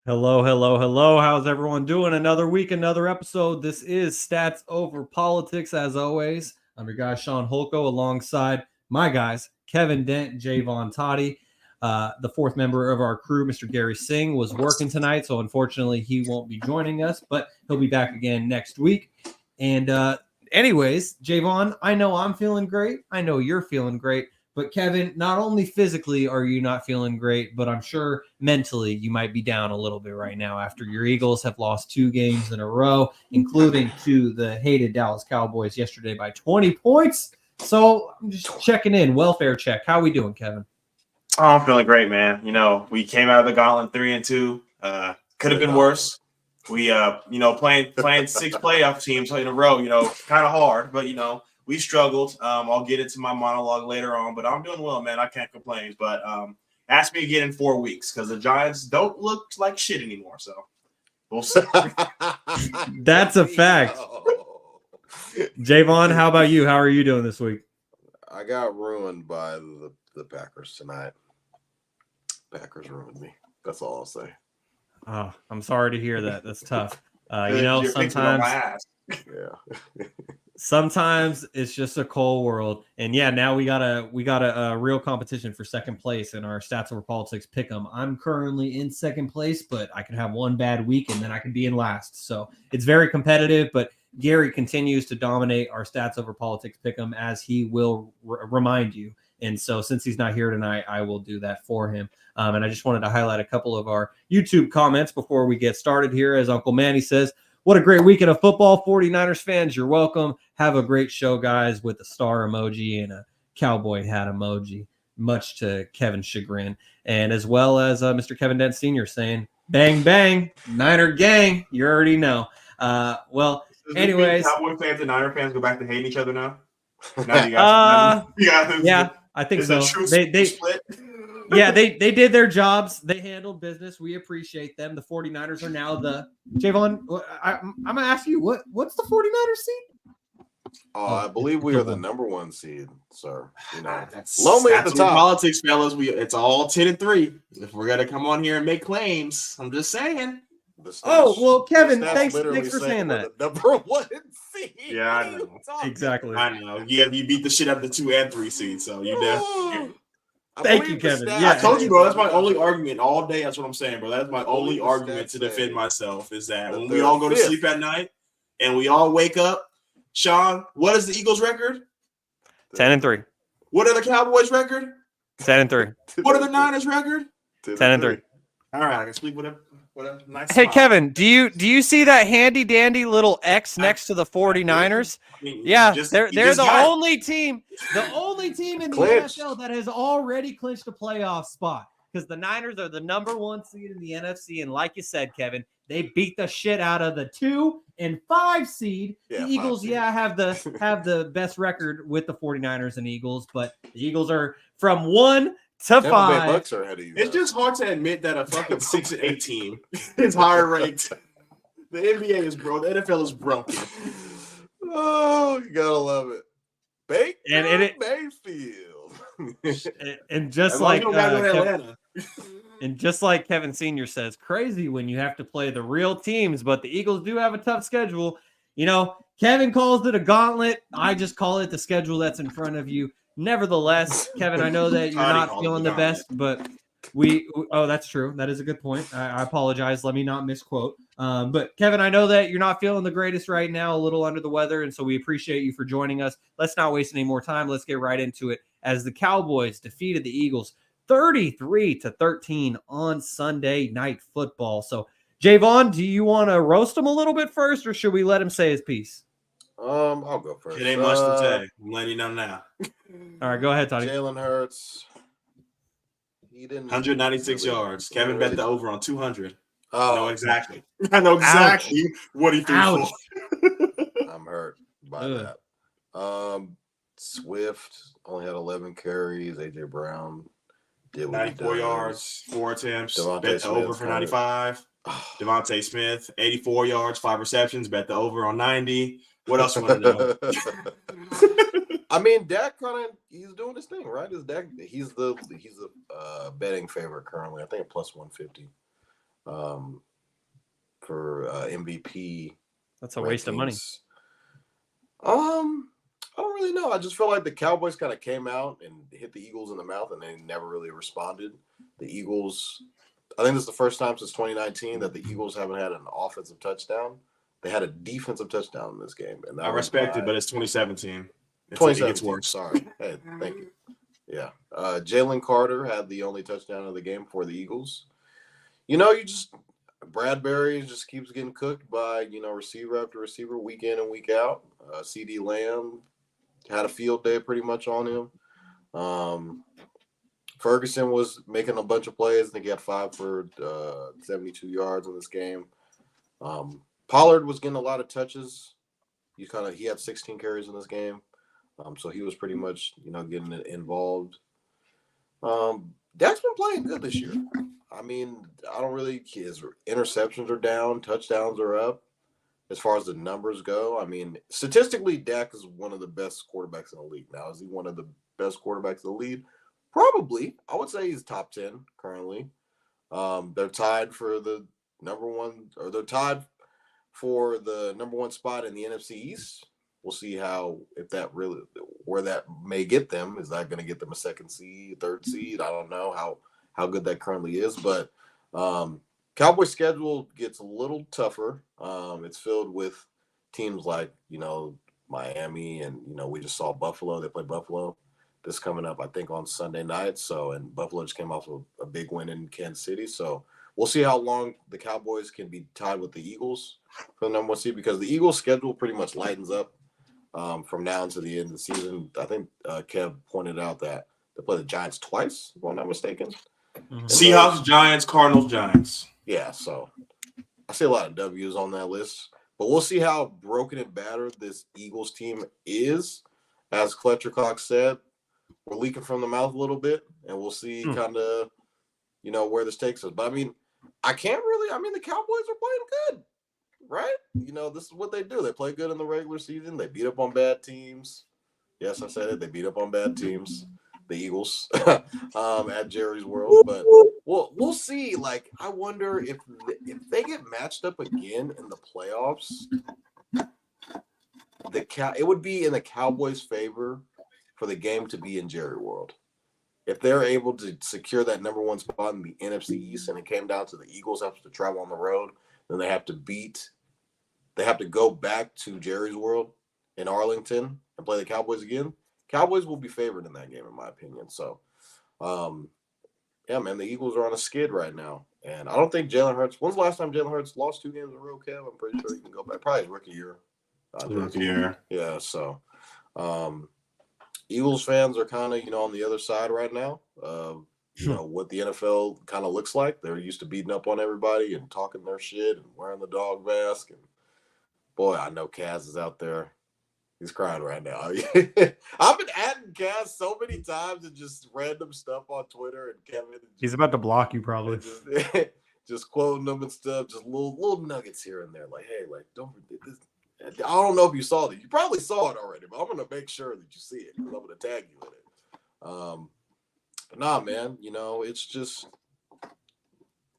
Hello, hello, hello. How's everyone doing? Another week, another episode. This is Stats Over Politics, as always. I'm your guy, Sean Holko, alongside my guys, Kevin Dent, Jaevon Toddy. The fourth member of our crew, Mr. Garry Singh, was working tonight, so unfortunately he won't be joining us, but he'll be back again next week. And anyways, Jaevon, I know I'm feeling great. I know you're feeling great. But Kevin, not only physically are you not feeling great, but I'm sure mentally you might be down a little bit right now after your Eagles have lost 2 games in a row, including to the hated Dallas Cowboys yesterday by 20 points. So I'm just checking in, welfare check. How we doing, Kevin? Oh, I'm feeling great, man. You know, we came out of the gauntlet 3-2. Could have been worse. We, playing 6 playoff teams in a row, kind of hard, but, we struggled. I'll get into my monologue later on, but I'm doing well, man. I can't complain. But ask me again in 4 weeks because the Giants don't look like shit anymore. So we'll see. That's a fact. Jaevon, how about you? How are you doing this week? I got ruined by the Packers tonight. Packers ruined me. That's all I'll say. Oh, I'm sorry to hear that. That's tough. Sometimes. Yeah. Sometimes it's just a cold world, and yeah, now we got a real competition for second place in our Stats Over Politics pick'em. I'm currently in second place, but I could have one bad week and then I could be in last. So it's very competitive, but Garry continues to dominate our Stats Over Politics pick'em as he will remind you. And so since he's not here tonight, I will do that for him. And I just wanted to highlight a couple of our YouTube comments before we get started here. As Uncle Manny says, what a great weekend of football. 49ers fans, you're welcome. Have a great show, guys, with a star emoji and a cowboy hat emoji, much to Kevin's chagrin. And as well as Mr. Kevin Dent Sr. saying, bang, bang, Niner gang. You already know. Anyways. Cowboy fans and Niner fans go back to hating each other now? Yeah, I think so. They split. Yeah, they did their jobs. They handled business. We appreciate them. The 49ers are now the Jaevon. I'm gonna ask you what's the 49ers seed? I believe we are the number 1 seed, sir. That's lonely at the top. Politics, fellas. It's all 10-3. If we're gonna come on here and make claims, I'm just saying. Kevin, thanks for saying that. Number 1 seed. Yeah, I know. Exactly. I know. Yeah, you beat the shit out of the 2 and 3 seeds, so you definitely. Thank you, Kevin. I told you, bro. That's my only argument all day. That's what I'm saying, bro. That's my only argument to defend myself is that when we all go to sleep at night and we all wake up, Sean, what is the Eagles' record? 10-3. What are the Cowboys' record? 10-3. What are the Niners' record? 10-3. All right, I can sleep whatever. Nice hey, smile. Kevin, do you see that handy dandy little X next to the 49ers? They're the only team in the NFL that has already clinched a playoff spot because the Niners are the number 1 seed in the NFC. And like you said, Kevin, They beat the shit out of the 2 and 5 seed. Yeah, The Eagles, 5 seed. have the best record with the 49ers and Eagles, but the Eagles are from 1 to 5. Tampa Bay Bucks are ahead of you. It's just hard to admit that a fucking 6-8 team is higher ranked. The NBA is broke. The NFL is broken. Oh, you gotta love it. And Mayfield. and just As long as like you don't gotta go to Atlanta. and just like Kevin Sr. says, crazy when you have to play the real teams, but the Eagles do have a tough schedule. Kevin calls it a gauntlet. I just call it the schedule that's in front of you. Nevertheless, Kevin, I know that you're not feeling the best, but that's true. That is a good point. I apologize. Let me not misquote. But Kevin, I know that you're not feeling the greatest right now, a little under the weather, and so we appreciate you for joining us. Let's not waste any more time. Let's get right into it. As the Cowboys defeated the Eagles 33-13 on Sunday Night Football. So, Jaevon, do you want to roast him a little bit first, or should we let him say his piece? I'll go first. It ain't much to say. I'm letting you know now. All right, go ahead, Toddy. Jalen Hurts. He didn't 196 yards. Kevin bet the over on 200. Oh, I know exactly. What he threw for. I'm hurt by that. Swift only had 11 carries. AJ Brown did 94 yards, 4 attempts. Devontae Bet the Smith over for 95. Devontae Smith, 84 yards, 5 receptions. Bet the over on 90. What else you want to know? I mean, Dak he's doing his thing, right? He's the betting favorite currently. I think plus 150 for MVP. That's a waste of money. I don't really know. I just feel like the Cowboys kind of came out and hit the Eagles in the mouth, and they never really responded. The Eagles, I think this is the first time since 2019 that the Eagles haven't had an offensive touchdown. They had a defensive touchdown in this game. And I respect it, but it's 2017. 2017. It gets worse. Sorry. Hey, thank you. Yeah. Jalen Carter had the only touchdown of the game for the Eagles. Bradbury just keeps getting cooked by, receiver after receiver week in and week out. CD Lamb had a field day pretty much on him. Ferguson was making a bunch of plays. I think he had 5 for 72 yards in this game. Pollard was getting a lot of touches. He had 16 carries in this game. So he was pretty much, getting involved. Dak's been playing good this year. I mean, his interceptions are down, touchdowns are up. As far as the numbers go, I mean, statistically, Dak is one of the best quarterbacks in the league. Now, is he one of the best quarterbacks in the league? Probably. I would say he's top 10 currently. They're tied for the number one spot in the NFC East. We'll see where that may get them. Is that going to get them a 2nd seed, 3rd seed? I don't know how good that currently is, but Cowboys schedule gets a little tougher. It's filled with teams like, Miami, and, we just saw Buffalo. They play Buffalo this coming up, I think, on Sunday night. And Buffalo just came off of a big win in Kansas City. So we'll see how long the Cowboys can be tied with the Eagles for the number 1 seed, because the Eagles schedule pretty much lightens up from now until the end of the season. I think Kev pointed out that they play the Giants twice, if I'm not mistaken. Mm-hmm. Seahawks, Giants, Cardinals, Giants. Yeah, so I see a lot of W's on that list. But we'll see how broken and battered this Eagles team is. As Fletcher Cox said, we're leaking from the mouth a little bit, and we'll see kind of, where this takes us. But, the Cowboys are playing good, right? This is what they do. They play good in the regular season. They beat up on bad teams. Yes, I said it. They beat up on bad teams. The Eagles at Jerry's World, but we'll see. Like, I wonder if they get matched up again in the playoffs, it would be in the Cowboys' favor for the game to be in Jerry World. If they're able to secure that number 1 spot in the NFC East, and it came down to the Eagles have to travel on the road, then they have to go back to Jerry's World in Arlington and play the Cowboys again. Cowboys will be favored in that game, in my opinion. So, the Eagles are on a skid right now. And I don't think Jalen Hurts – when's the last time Jalen Hurts lost 2 games in a row, Kev? I'm pretty sure you can go back. Probably his rookie year. Rookie year. Yeah, so Eagles fans are kind of, on the other side right now. what the NFL kind of looks like. They're used to beating up on everybody and talking their shit and wearing the dog mask. And boy, I know Kaz is out there. He's crying right now. I've been adding Kaz so many times and just random stuff on Twitter and Kevin. He's about to block you probably. Just quoting them and stuff, just little nuggets here and there. Like, hey, like, don't forget this. I don't know if you saw it. You probably saw it already, but I'm going to make sure that you see it because I'm going to tag you in it. But nah, man, it's just,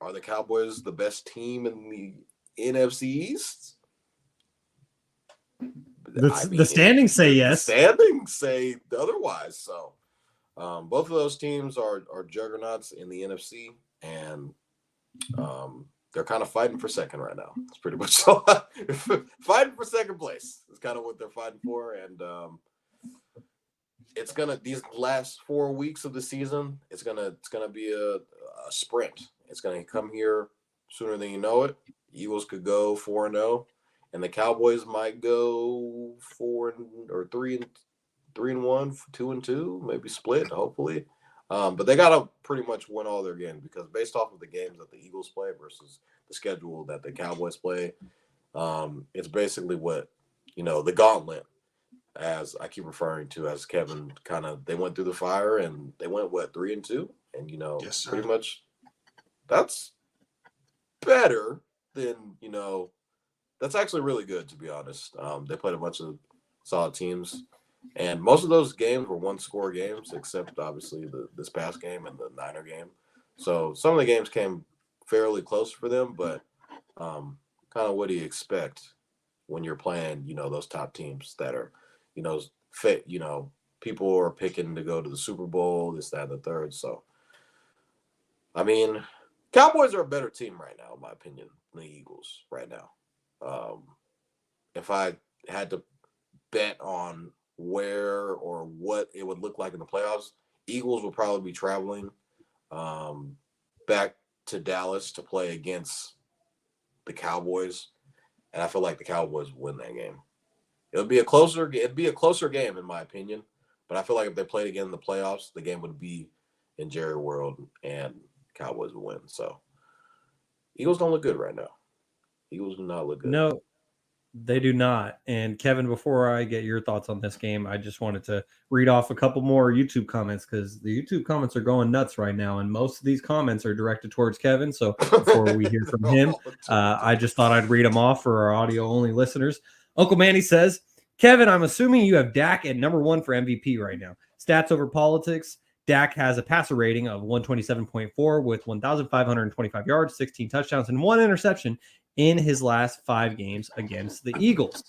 are the Cowboys the best team in the NFC East? The standings say yes. The standings say otherwise. So both of those teams are juggernauts in the NFC, and they're kind of fighting for second right now. It's pretty much so. Fighting for second place is kind of what they're fighting for. And it's gonna, these last 4 weeks of the season, it's gonna be a sprint. It's gonna come here sooner than you know it. Eagles could go 4-0, and the Cowboys might go 3-1, 2-2, maybe split, hopefully. But they got to pretty much win all their games because based off of the games that the Eagles play versus the schedule that the Cowboys play, it's basically what, the gauntlet, as I keep referring to, as Kevin they went through the fire and they went, 3-2? And, Yes, pretty much that's better than, that's actually really good, to be honest. They played a bunch of solid teams. And most of those games were one-score games, except obviously this past game and the Niner game. So some of the games came fairly close for them, but kind of what do you expect when you're playing, those top teams that are, fit, people are picking to go to the Super Bowl, this, that, and the third. So, I mean, Cowboys are a better team right now, in my opinion, than the Eagles right now. If I had to bet on where or what it would look like in the playoffs, Eagles would probably be traveling back to Dallas to play against the Cowboys, and I feel like the Cowboys would win that game. It'd be a closer game in my opinion, but I feel like if they played again in the playoffs, the game would be in Jerry World and Cowboys would win. So Eagles don't look good right now. Eagles do not look good. No, they do not. And Kevin, before I get your thoughts on this game, I just wanted to read off a couple more YouTube comments because the YouTube comments are going nuts right now. And most of these comments are directed towards Kevin. So before we hear from him, I just thought I'd read them off for our audio only listeners. Uncle Manny says, Kevin, I'm assuming you have Dak at number 1 for MVP right now. Stats over politics. Dak has a passer rating of 127.4 with 1,525 yards, 16 touchdowns, and 1 interception in his last 5 games against the Eagles.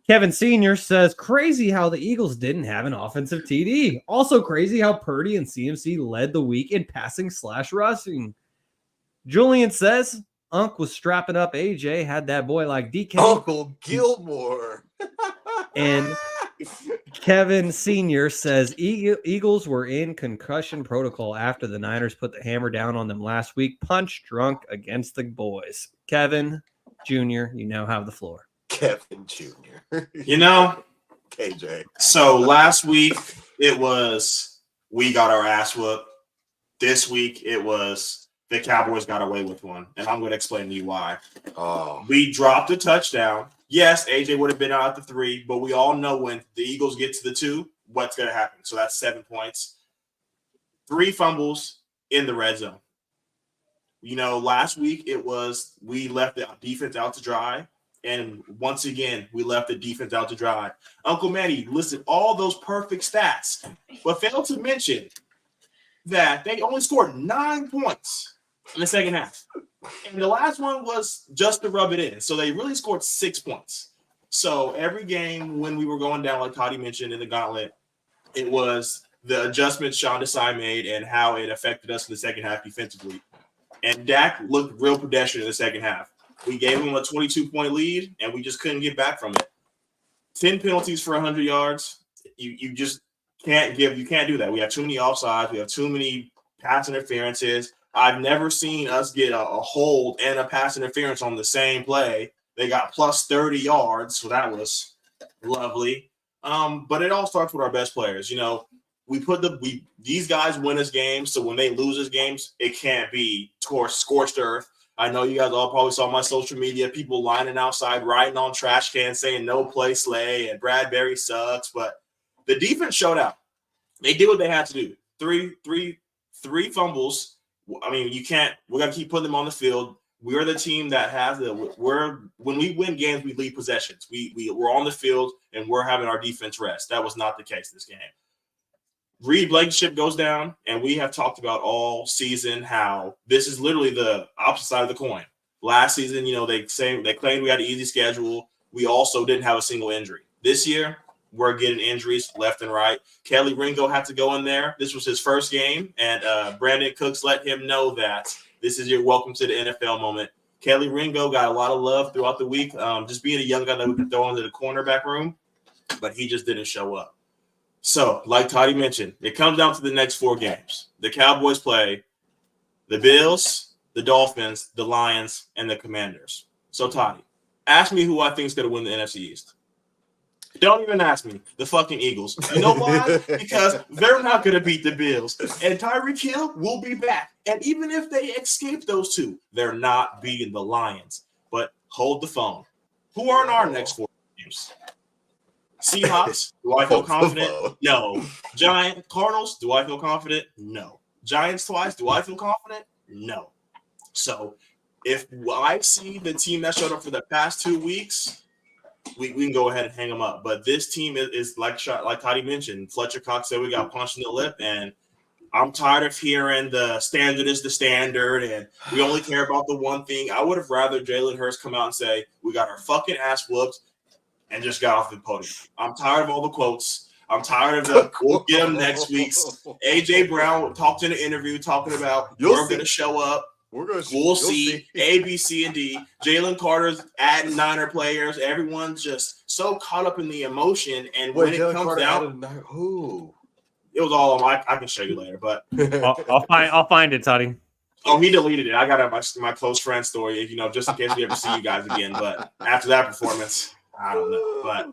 Kevin Sr. says, crazy how the Eagles didn't have an offensive TD. Also crazy how Purdy and CMC led the week in passing/rushing. Julian says, Unc was strapping up AJ, had that boy like DK. Uncle Gilmore. And Kevin Sr. says Eagles were in concussion protocol after the Niners put the hammer down on them last week. Punch drunk against the boys. Kevin Jr., you now have the floor. Kevin Jr. KJ. So last week it was we got our ass whooped. This week it was the Cowboys got away with one. And I'm going to explain to you why. We dropped a touchdown. Yes, AJ would have been out at the 3, but we all know when the Eagles get to the 2, what's going to happen. So that's 7 points. 3 fumbles in the red zone. Last week it was we left the defense out to dry. And once again, we left the defense out to dry. Uncle Manny listed all those perfect stats, but failed to mention that they only scored 9 points in the second half. And the last one was just to rub it in. So they really scored 6 points. So every game when we were going down, like Toddy mentioned in the gauntlet, it was the adjustments Shaun Desai made and how it affected us in the second half defensively. And Dak looked real pedestrian in the second half. We gave him a 22-point lead, and we just couldn't get back from it. 10 penalties for 100 yards. You just can't do that. We have too many offsides. We have too many pass interferences. I've never seen us get a hold and a pass interference on the same play. They got plus 30 yards, so that was lovely. But it all starts with our best players. these guys win us games, so when they lose us games, it can't be towards scorched earth. I know you guys all probably saw my social media, people lining outside, writing on trash cans saying no play Slay and Bradbury sucks, but the defense showed out. They did what they had to do. Three fumbles. I mean, we're gonna keep putting them on the field. We're the team that has when we win games, we lead possessions. We're on the field and we're having our defense rest. That was not the case this game. Reed Blankenship goes down, and we have talked about all season how this is literally the opposite side of the coin. Last season, they claimed we had an easy schedule. We also didn't have a single injury. This year, we're getting injuries left and right. Kelly Ringo had to go in there. This was his first game, and Brandon Cooks let him know that this is your welcome to the NFL moment. Kelly Ringo got a lot of love throughout the week, just being a young guy that we could throw into the cornerback room, but he just didn't show up. So, like Toddy mentioned, it comes down to the next 4 games. The Cowboys play the Bills, the Dolphins, the Lions, and the Commanders. So, Toddy, ask me who I think is going to win the NFC East. Don't even ask me. The fucking Eagles. You know why? Because they're not going to beat the Bills. And Tyreek Hill will be back. And even if they escape those two, they're not beating the Lions. But hold the phone. Who are in our next 4 games? Seahawks, do I feel confident? No. Cardinals, do I feel confident? No. Giants twice, do I feel confident? No. So if I see the team that showed up for the past 2 weeks, we can go ahead and hang them up. But this team is like Toddy mentioned, Fletcher Cox said we got punched in the lip, and I'm tired of hearing the standard is the standard and we only care about the one thing. I would have rather Jalen Hurts come out and say, we got our fucking ass whooped and just got off the podium. I'm tired of all the quotes. I'm tired of the we'll get them next week. A.J. Brown talked in an interview talking about we're going to show up. We'll see. A, B, C, and D. Jalen Carter's adding Niner players. Everyone's just so caught up in the emotion. And when it comes down, who? It was all on I can show you later, but I'll find it, Toddy. Oh, he deleted it. I got my close friend story, just in case we ever see you guys again. But after that performance, I don't know. But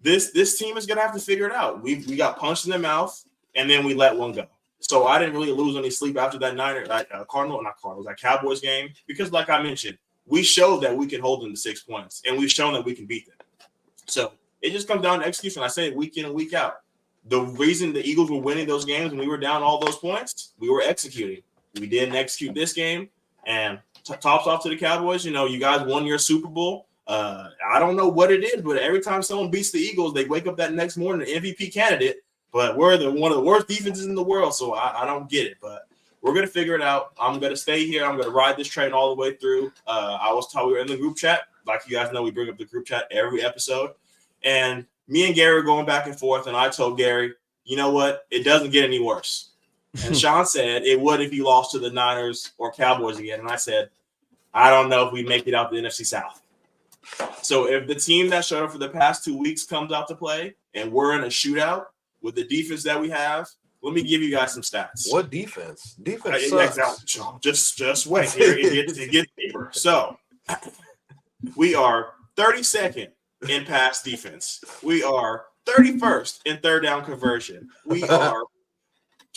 this team is gonna have to figure it out. We got punched in the mouth, and then we let one go. So I didn't really lose any sleep after that Cowboys game because, like I mentioned, we showed that we can hold them to 6 points, and we've shown that we can beat them. So it just comes down to execution. I say it week in and week out. The reason the Eagles were winning those games when we were down all those points, we were executing. We didn't execute this game, and tops off to the Cowboys. You guys won your Super Bowl. I don't know what it is, but every time someone beats the Eagles, they wake up that next morning an MVP candidate. But we're one of the worst defenses in the world, so I don't get it. But we're going to figure it out. I'm going to stay here. I'm going to ride this train all the way through. I was told we were in the group chat. Like you guys know, we bring up the group chat every episode. And me and Garry were going back and forth, and I told Garry, you know what? It doesn't get any worse. And Shaun said it would if he lost to the Niners or Cowboys again. And I said, I don't know if we make it out the NFC South. So if the team that showed up for the past 2 weeks comes out to play and we're in a shootout with the defense that we have, let me give you guys some stats. What defense? Defense sucks. Just wait. It gets deeper. So we are 32nd in pass defense. We are 31st in third down conversion. We are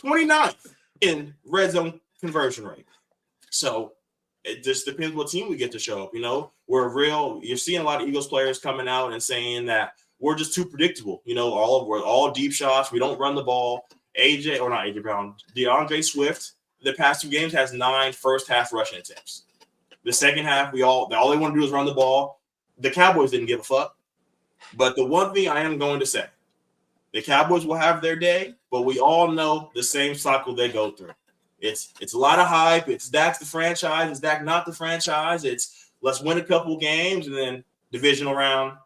29th in red zone conversion rate. So it just depends what team we get to show up. You're seeing a lot of Eagles players coming out and saying that we're just too predictable. We're all deep shots. We don't run the ball. DeAndre Swift, the past 2 games has 9 first half rushing attempts. The second half, all they want to do is run the ball. The Cowboys didn't give a fuck. But the one thing I am going to say, the Cowboys will have their day, but we all know the same cycle they go through. It's a lot of hype. It's Dak's the franchise. It's Dak not the franchise. It's let's win a couple games and then divisional round.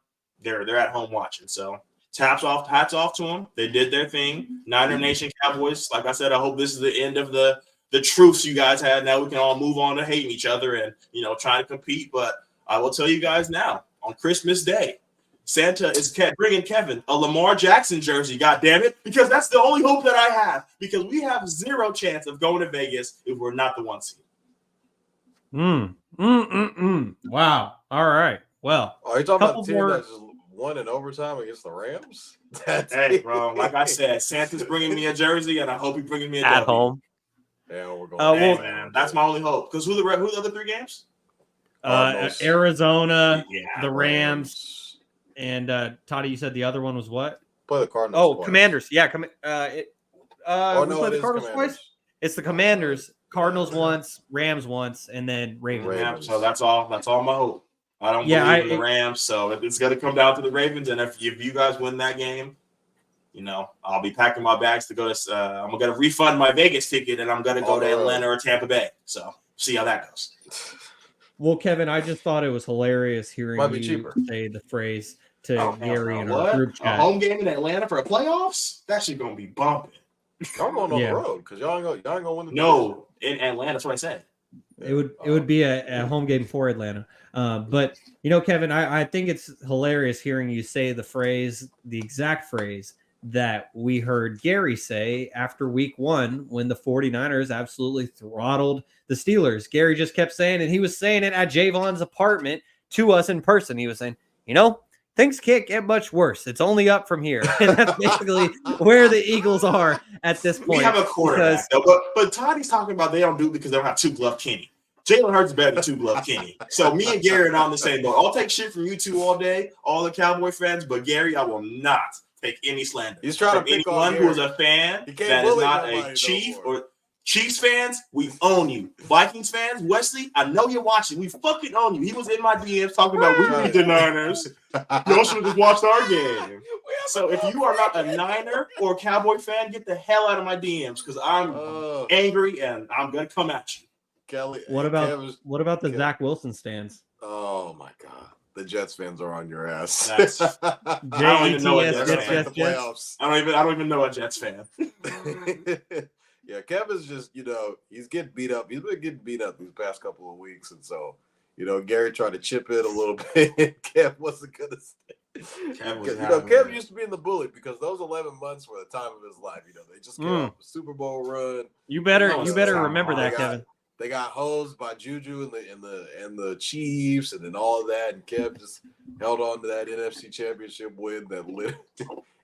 They're at home watching. So hats off to them. They did their thing. Niner Nation Cowboys. Like I said, I hope this is the end of the truths you guys had. Now we can all move on to hating each other and trying to compete. But I will tell you guys now, on Christmas Day, Santa is bringing Kevin a Lamar Jackson jersey, goddammit, because that's the only hope that I have, because we have 0 chance of going to Vegas if we're not the 1 seed. Wow. All right. Well, are you talking about the team that's won in overtime against the Rams. Hey, bro, like I said, Santa's bringing me a jersey, and I hope he brings me a At W. home. Yeah, we're going. Hey, man, that's my only hope. Because who the other 3 games? Arizona, Yeah, the Rams, and Toddy, you said the other one was what? Play the Cardinals. Twice. Commanders. Yeah, we no, played it the is Cardinals Commanders. twice. It's the Commanders, Cardinals once, Rams once, and then Ravens. Yeah, so that's all my hope. I don't believe in the Rams, so it's going to come down to the Ravens. And if you guys win that game, I'll be packing my bags to go to. I'm going to refund my Vegas ticket, and I'm going to go to Atlanta or Tampa Bay. So see how that goes. Well, Kevin, I just thought it was hilarious hearing you say the phrase to Garry in our group chat. A home game in Atlanta for a playoffs? That shit going to be bumping. I'm going on the road because y'all ain't going to win the No, in Atlanta. That's what I said. It would be a home game for Atlanta. But, Kevin, I think it's hilarious hearing you say the exact phrase that we heard Garry say after week 1 when the 49ers absolutely throttled the Steelers. Garry just kept saying, and he was saying it at Jaevon's apartment to us in person. He was saying, things can't get much worse. It's only up from here. And that's basically where the Eagles are at this point. We have a quarterback, but Toddy's talking about they don't do it because they don't have 2-glove Kenny. Jalen Hurts is better than 2-glove Kenny. So me and Garry are on the same boat. I'll take shit from you two all day, all the Cowboy fans, but Garry, I will not take any slander. He's trying to pick anyone who is a fan that is not a Chief or Chiefs fans. We own you. Vikings fans, Wesley, I know you're watching. We fucking own you. He was in my DMs talking about we need the Niners. Y'all should have just watched our game. So if you are not a Niner or a Cowboy fan, get the hell out of my DMs because I'm angry and I'm gonna come at you. Kelly, what about the Zach Wilson stands? Oh my God. The Jets fans are on your ass. I don't even know a Jets fan. I don't even know a Jets fan. Yeah, Kevin's just, he's getting beat up. He's been getting beat up these past couple of weeks. And so, Garry tried to chip in a little bit. Kev wasn't going to stay. Kev used to be in the bully because those 11 months were the time of his life. They just came off a Super Bowl run. You better remember that, Kevin. They got hosed by Juju and the Chiefs and then all of that. And Kev just held on to that NFC Championship win that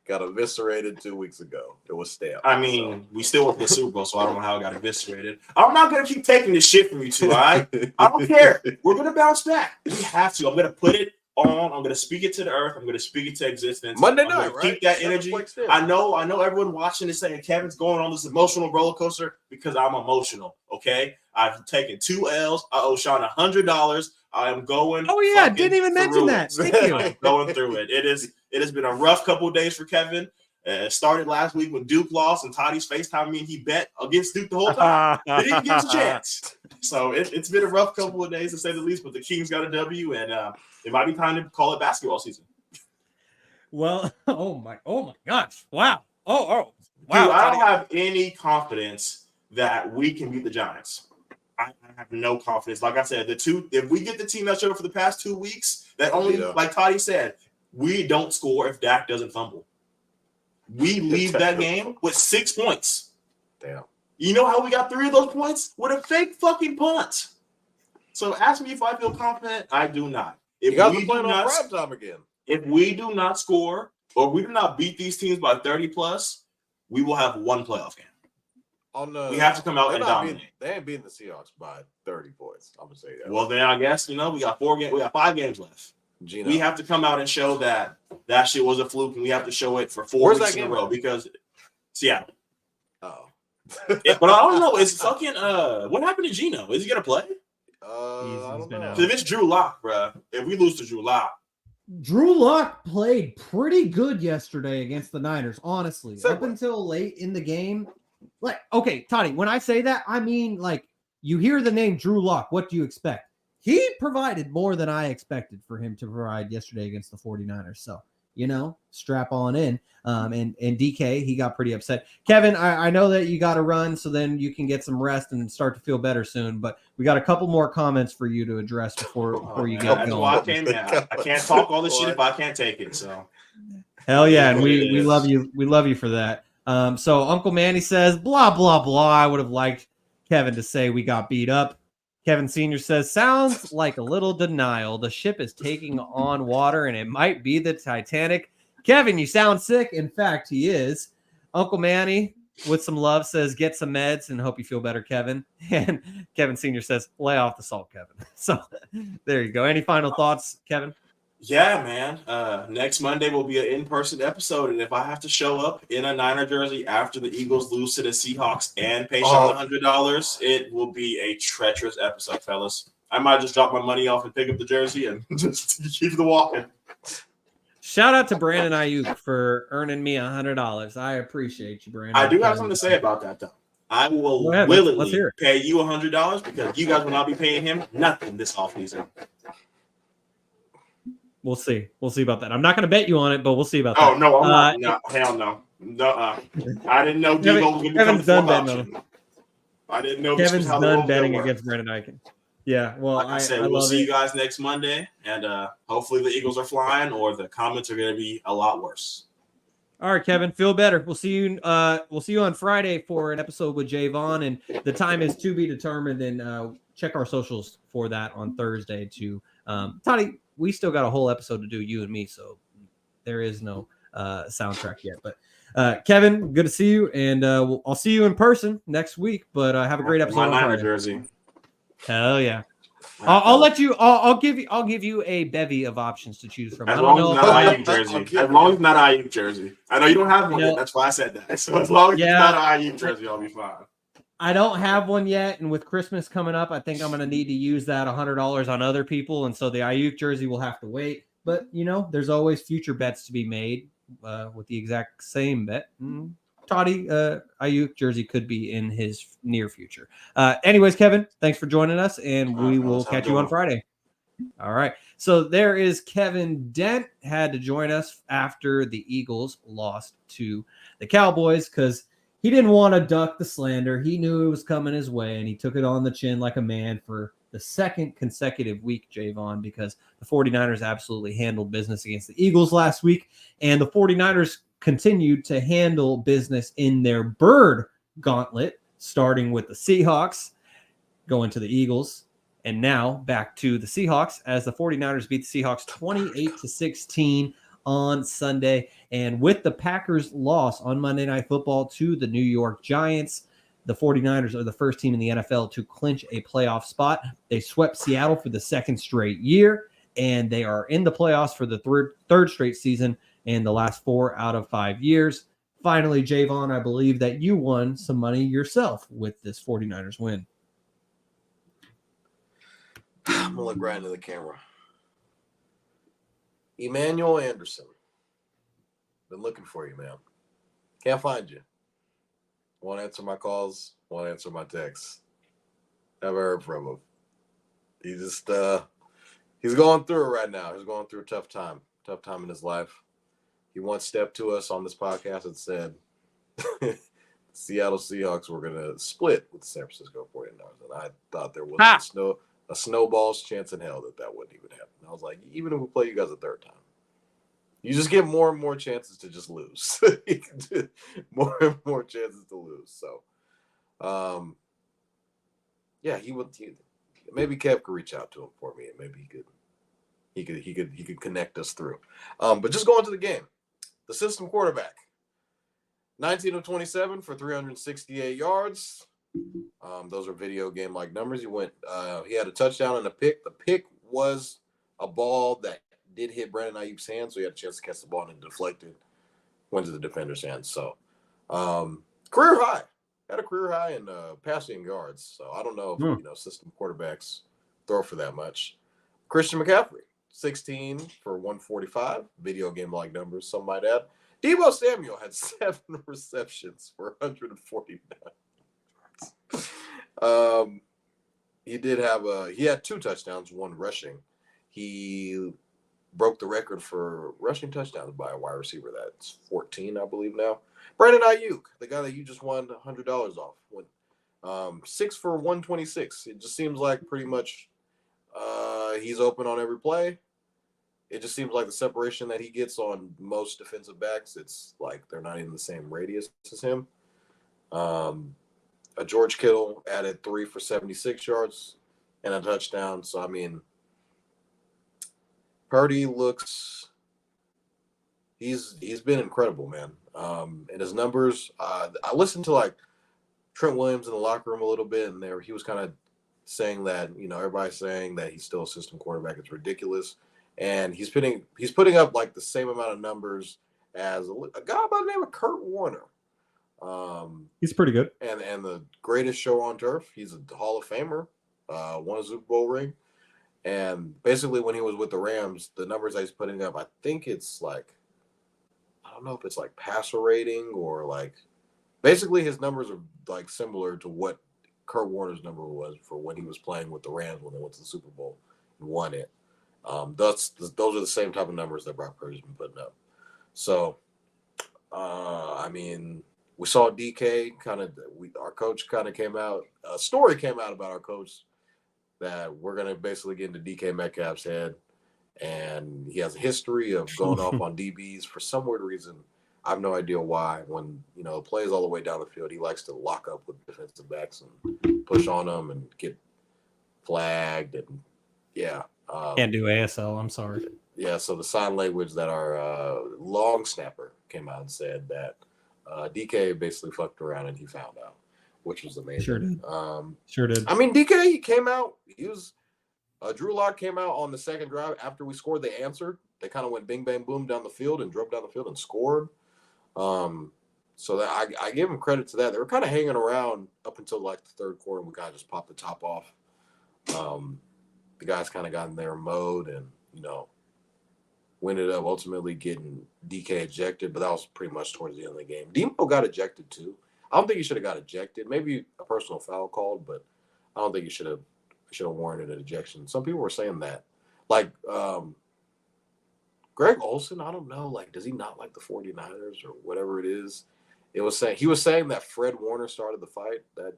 got eviscerated 2 weeks ago. It was stale. I mean, we still went to the Super Bowl, so I don't know how it got eviscerated. I'm not going to keep taking this shit from you two, all right? I don't care. We're going to bounce back. We have to. I'm going to put it on. I'm going to speak it to the earth. I'm going to speak it to existence. Monday night, right? Keep that energy. I know everyone watching is saying Kevin's going on this emotional roller coaster because I'm emotional, okay? I've taken 2 L's. I owe Shaun $100. I am going. Oh yeah, didn't even mention that. Thank you. I'm going through it. It has been a rough couple of days for Kevin. It started last week when Duke lost and Toddy's FaceTime me and he bet against Duke the whole time. He didn't give us a chance. So it's been a rough couple of days to say the least. But the Kings got a W, and it might be time to call it basketball season. Well, oh my gosh, wow, wow. Dude, I don't have any confidence that we can beat the Giants. I have no confidence. Like I said, if we get the team that showed up for the past 2 weeks, that only, like Toddy said, we don't score if Dak doesn't fumble. We leave that game with 6 points. Damn. You know how we got 3 of those points? With a fake fucking punt. So ask me if I feel confident. I do not. If we do not prime time again. If we do not score or we do not beat these teams by 30 plus, we will have 1 playoff game. We have to come out and dominate. They ain't beating the Seahawks by 30 points. I'm gonna say that. Well, then I guess we got 4 games. We got 5 games left. We have to come out and show that shit was a fluke, and we have to show it for 4 weeks in a row because Seattle. Oh, but I don't know. Is fucking what happened to Geno? Is he gonna play? I don't know. If it's Drew Lock, bro. If we lose to Drew Lock. Drew Lock played pretty good yesterday against the Niners, honestly. Up until late in the game. Like, okay, Toddy, when I say that, I mean, like, you hear the name Drew Lock, what do you expect? He provided more than I expected for him to provide yesterday against the 49ers. So, strap on in. And DK, he got pretty upset. Kevin, I know that you got to run, so then you can get some rest and start to feel better soon. But we got a couple more comments for you to address before you get going. I can't talk all this shit if I can't take it. So, hell yeah, and we love you. We love you for that. So Uncle Manny says, blah, blah, blah. I would have liked Kevin to say we got beat up. Kevin Sr. says, sounds like a little denial. The ship is taking on water, and it might be the Titanic. Kevin, you sound sick. In fact, he is. Uncle Manny, with some love, says, get some meds and hope you feel better, Kevin. And Kevin Sr. says, lay off the salt, Kevin. So there you go. Any final thoughts, Kevin? Yeah, man. Next Monday will be an in-person episode, and if I have to show up in a Niner jersey after the Eagles lose to the Seahawks and pay Shaun $100, it will be a treacherous episode, fellas. I might just drop my money off and pick up the jersey and just keep the walking. Shout out to Brandon Ayuk for earning me $100. I appreciate you, Brandon. I do have something to say about that, though. I will willingly pay you $100 because you guys will not be paying him nothing this offseason. We'll see. We'll see about that. I'm not going to bet you on it, but we'll see about that. Oh, no, I'm not. No, hell no. No, I didn't know Devo was going to become the fourth option. I didn't know Kevin's done betting against Brandon Ayuk. Yeah, well, like I said, we'll see you guys next Monday, and hopefully the Eagles are flying, or the comments are going to be a lot worse. All right, Kevin, feel better. We'll see you. We'll see you on Friday for an episode with Jaevon, and the time is to be determined. And check our socials for that on Thursday. To Toddy, we still got a whole episode to do, you and me, so there is no soundtrack yet. But Kevin, good to see you, and I'll see you in person next week. But have a great episode. My Niner jersey. Hell yeah! I'll let you. I'll give you a bevy of options to choose from. As long as not Ayuk jersey. As long as not Ayuk jersey. I know you don't have one yet. That's why I said that. So as long as it's not an Ayuk jersey, I'll be fine. I don't have one yet, and with Christmas coming up, I think I'm going to need to use that $100 on other people, and so the Ayuk jersey will have to wait. But there's always future bets to be made with the exact same bet. Toddy Ayuk jersey could be in his near future. Anyways, Kevin, thanks for joining us, and we will catch you on Friday. All right. So there is Kevin Dent, had to join us after the Eagles lost to the Cowboys because he didn't want to duck the slander. He knew it was coming his way, and he took it on the chin like a man for the second consecutive week, Jaevon, because the 49ers absolutely handled business against the Eagles last week, and the 49ers continued to handle business in their bird gauntlet, starting with the Seahawks, going to the Eagles, and now back to the Seahawks as the 49ers beat the Seahawks 28-16 on Sunday. And with the Packers' loss on Monday Night Football to the New York Giants, the 49ers are the first team in the NFL to clinch a playoff spot. They swept Seattle for the second straight year, and they are in the playoffs for the third straight season in the last 4 out of 5 years. Finally, Jaevon, I believe that you won some money yourself with this 49ers win. I'm going to look right into the camera. Emmanuel Anderson. Been looking for you, man. Can't find you. Won't answer my calls. Won't answer my texts. Never heard from him. He just, he's going through it right now. He's going through a tough time in his life. He once stepped to us on this podcast and said Seattle Seahawks were going to split with the San Francisco 49ers. And I thought there was a snowball's chance in hell that wouldn't even happen. I was like, even if we play you guys a third time, you just get more and more chances to just lose. More and more chances to lose. So, yeah, maybe Kev could reach out to him for me, and maybe he could connect us through. But just going to the game, the system quarterback, 19 of 27 for 368 yards. Those are video game like numbers. He had a touchdown and a pick. The pick was a ball that did hit Brandon Ayuk's hand, so he had a chance to catch the ball and it deflected, went to the defender's hand. So, career high. Had a career high in passing yards. So I don't know if system quarterbacks throw for that much. Christian McCaffrey, 16 for 145. Video game like numbers, some might add. Deebo Samuel had 7 receptions for 149. He had 2 touchdowns, 1 rushing. He broke the record for rushing touchdowns by a wide receiver. That's 14, I believe now. Brandon Ayuk, the guy that you just won $100 off, went 6 for 126. It just seems like pretty much he's open on every play. It just seems like the separation that he gets on most defensive backs, it's like they're not in the same radius as him. George Kittle added 3 for 76 yards. and a touchdown. So, I mean, Purdy looks he's been incredible, man. And his numbers, I listened to like Trent Williams in the locker room a little bit, and he was kind of saying that, everybody's saying that he's still a system quarterback. It's ridiculous. And he's putting up like the same amount of numbers as a guy by the name of Kurt Warner. He's pretty good. And the greatest show on turf. He's a Hall of Famer, won a Super Bowl ring. And basically when he was with the Rams, the numbers that he's putting up, I think it's like, I don't know if it's like passer rating or like, basically his numbers are like similar to what Kurt Warner's number was for when he was playing with the Rams when they went to the Super Bowl and won it. Those are the same type of numbers that Brock Purdy's been putting up. So, I mean, we saw DK our coach kind of came out. A story came out about our coach that we're going to basically get into DK Metcalf's head. And he has a history of going off on DBs for some weird reason. I have no idea why. When, plays all the way down the field, he likes to lock up with defensive backs and push on them and get flagged. And, yeah. Can't do ASL. I'm sorry. Yeah, so the sign language that our long snapper came out and said that DK basically fucked around and he found out, which was amazing. Sure did. I mean, DK, he came out. Drew Lock came out on the second drive after we scored. They answered. They kind of went bing, bang, boom down the field and drove down the field and scored. So that I give them credit to that. They were kind of hanging around up until like the third quarter, and we kind of just popped the top off. The guys kind of got in their mode, and we ended up ultimately getting DK ejected, but that was pretty much towards the end of the game. Demo got ejected too. I don't think he should have got ejected. Maybe a personal foul called, but I don't think he should have warranted an ejection. Some people were saying that, like Greg Olson. I don't know, like, does he not like the 49ers or whatever it is? He was saying that Fred Warner started the fight. That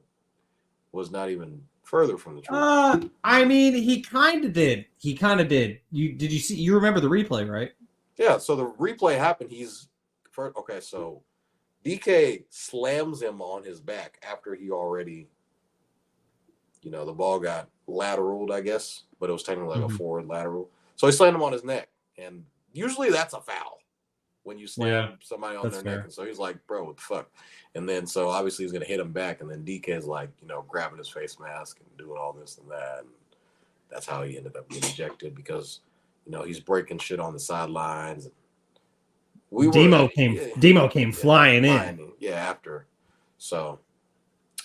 was not even further from the truth. I mean, he kind of did. You remember the replay, right? Yeah. So the replay happened. So DK slams him on his back after he already, the ball got lateraled, I guess, but it was technically like a forward lateral. So he slammed him on his neck, and usually that's a foul when you slam somebody on their neck. And so he's like, bro, what the fuck? And then so obviously he's going to hit him back, and then DK's like, grabbing his face mask and doing all this and that. And that's how he ended up getting ejected because, he's breaking shit on the sidelines. Demo came flying in. Yeah, after. So,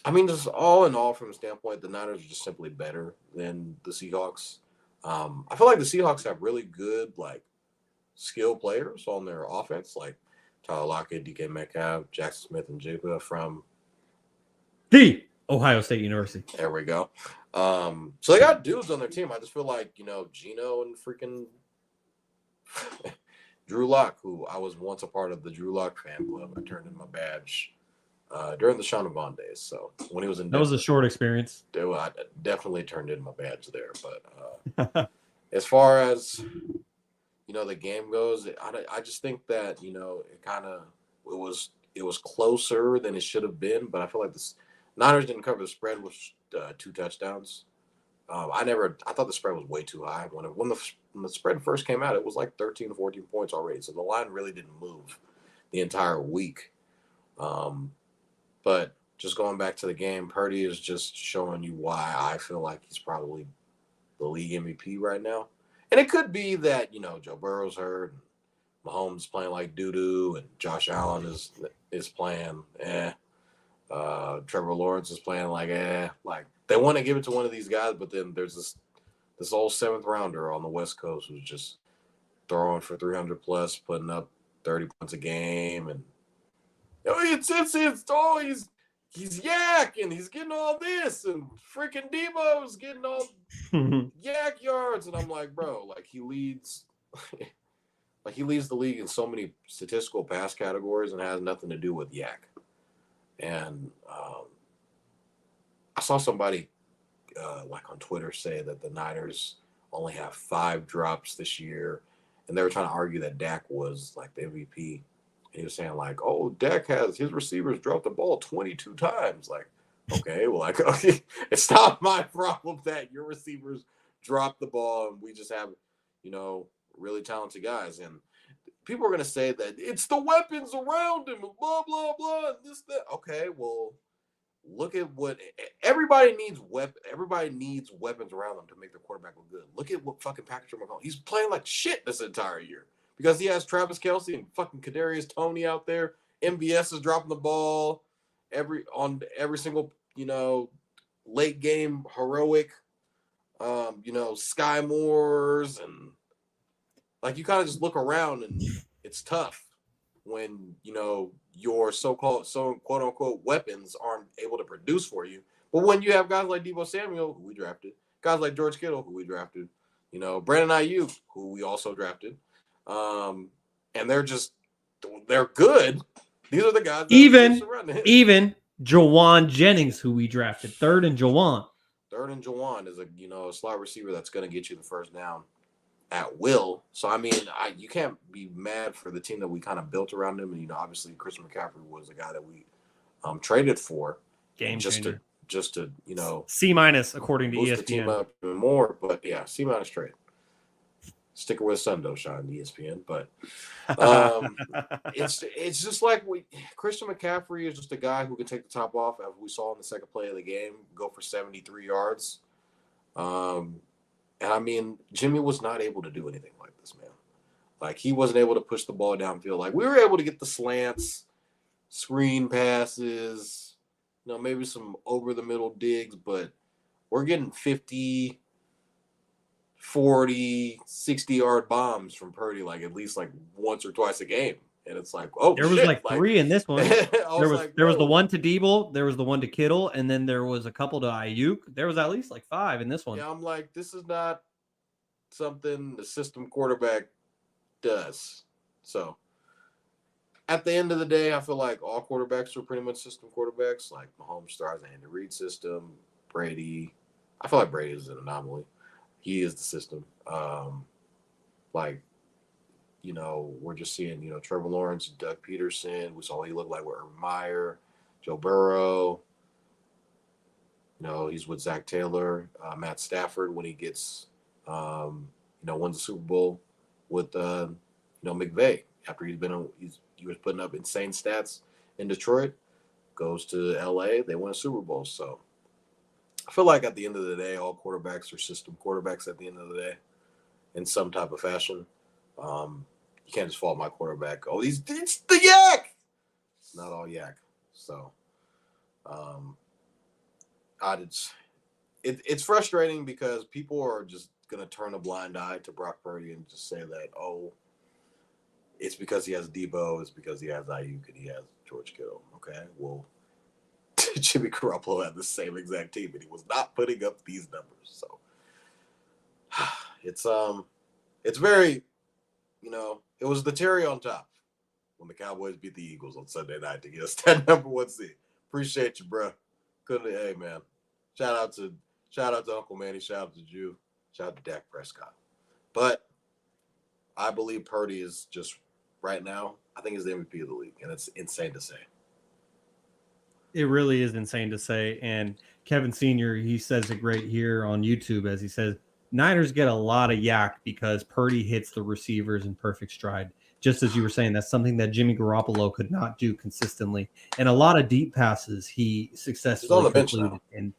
I mean, just all in all, from the standpoint, the Niners are just simply better than the Seahawks. I feel like the Seahawks have really good, like, skill players on their offense, like Tyler Lockett, DK Metcalf, Jackson Smith, and Jigba from the Ohio State University. There we go. So they got dudes on their team. I just feel like, Gino and freaking Drew Lock, who I was once a part of the Drew Lock fan club. I turned in my badge during the Shaun and Jaevon days. So when he was in Denver, was a short experience. I definitely turned in my badge there. But as far as the game goes, I just think that it was closer than it should have been. But I feel like the Niners didn't cover the spread with 2 touchdowns. I thought the spread was way too high. When the spread first came out, it was like 13, 14 points already. So the line really didn't move the entire week. But just going back to the game, Purdy is just showing you why I feel like he's probably the league MVP right now. And it could be that, Joe Burrow's hurt, and Mahomes playing like doo-doo, and Josh Allen is playing Trevor Lawrence is playing like like they want to give it to one of these guys, but then there's this old 7th rounder on the West Coast who's just throwing for 300 plus, putting up 30 points a game, and he's yak and he's getting all this, and freaking Demo's getting all yak yards, and I'm like, bro, like he leads the league in so many statistical pass categories and has nothing to do with yak. And I saw somebody like on Twitter say that the Niners only have 5 drops this year, and they were trying to argue that Dak was like the MVP. And he was saying like, oh, Dak has his receivers dropped the ball 22 times. Like, Okay, well, okay, it's not my problem that your receivers drop the ball and we just have, really talented guys. And people are going to say that it's the weapons around him, blah, blah, blah, this, that. Okay, well, look at what everybody needs. Everybody needs weapons around them to make their quarterback look good. Look at what fucking Patrick Mahomes. He's playing like shit this entire year because he has Travis Kelce and fucking Kadarius Toney out there. MVS is dropping the ball every single late game heroic. Sky Moores, and like you kind of just look around and it's tough when your quote unquote weapons aren't able to produce for you. But when you have guys like Deebo Samuel, who we drafted, guys like George Kittle, who we drafted, Brandon Ayuk, who we also drafted, and they're good. These are the guys that even Jawan Jennings, who we drafted third, and Jawan is a slot receiver that's going to get you the first down at will. So I mean, you can't be mad for the team that we kind of built around him. And obviously Christian McCaffrey was a guy that we traded for game changer. just to C- according to ESPN. The team up even more, but yeah, C- trade. Sticker with Sundo, Sean, ESPN. But it's just like Christian McCaffrey is just a guy who can take the top off, as we saw in the second play of the game, go for 73 yards. And I mean, Jimmy was not able to do anything like this, man. Like, he wasn't able to push the ball downfield. Like, we were able to get the slants, screen passes, maybe some over the middle digs, but we're getting 50, 40, 60-yard bombs from Purdy, like at least like once or twice a game. And it's like, oh, there was shit. like 3 in this one. there was the one to Deebo, there was the one to Kittle, and then there was a couple to Ayuk. There was at least like 5 in this one. Yeah, I'm like, this is not something the system quarterback does. So at the end of the day, I feel like all quarterbacks are pretty much system quarterbacks. Like Mahomes stars the Andy Reid system. Brady, I feel like Brady is an anomaly. He is the system. We're just seeing, Trevor Lawrence, Doug Peterson. We saw what he looked like with Urban Meyer, Joe Burrow. He's with Zach Taylor, Matt Stafford when he gets, wins the Super Bowl with, McVay after he was putting up insane stats in Detroit, goes to LA, they win a Super Bowl. So I feel like at the end of the day, all quarterbacks are system quarterbacks at the end of the day in some type of fashion. You can't just fault my quarterback. Oh, it's the yak. It's not all yak. So it's frustrating because people are just going to turn a blind eye to Brock Purdy and just say that, oh, it's because he has Deebo, it's because he has Ayuk, and he has George Kittle. Okay, well, Jimmy Garoppolo had the same exact team, and he was not putting up these numbers. So it's very, it was the cherry on top when the Cowboys beat the Eagles on Sunday night to get us that number 1 seed. Appreciate you, bro. Hey, man. Shout out to Uncle Manny. Shout out to Jew. Shout out to Dak Prescott. But I believe Purdy is just right now, I think he's the MVP of the league, and it's insane to say. It really is insane to say. And Kevin Sr., he says it great here on YouTube as he says, Niners get a lot of yak because Purdy hits the receivers in perfect stride. Just as you were saying, that's something that Jimmy Garoppolo could not do consistently. And a lot of deep passes he successfully completed. And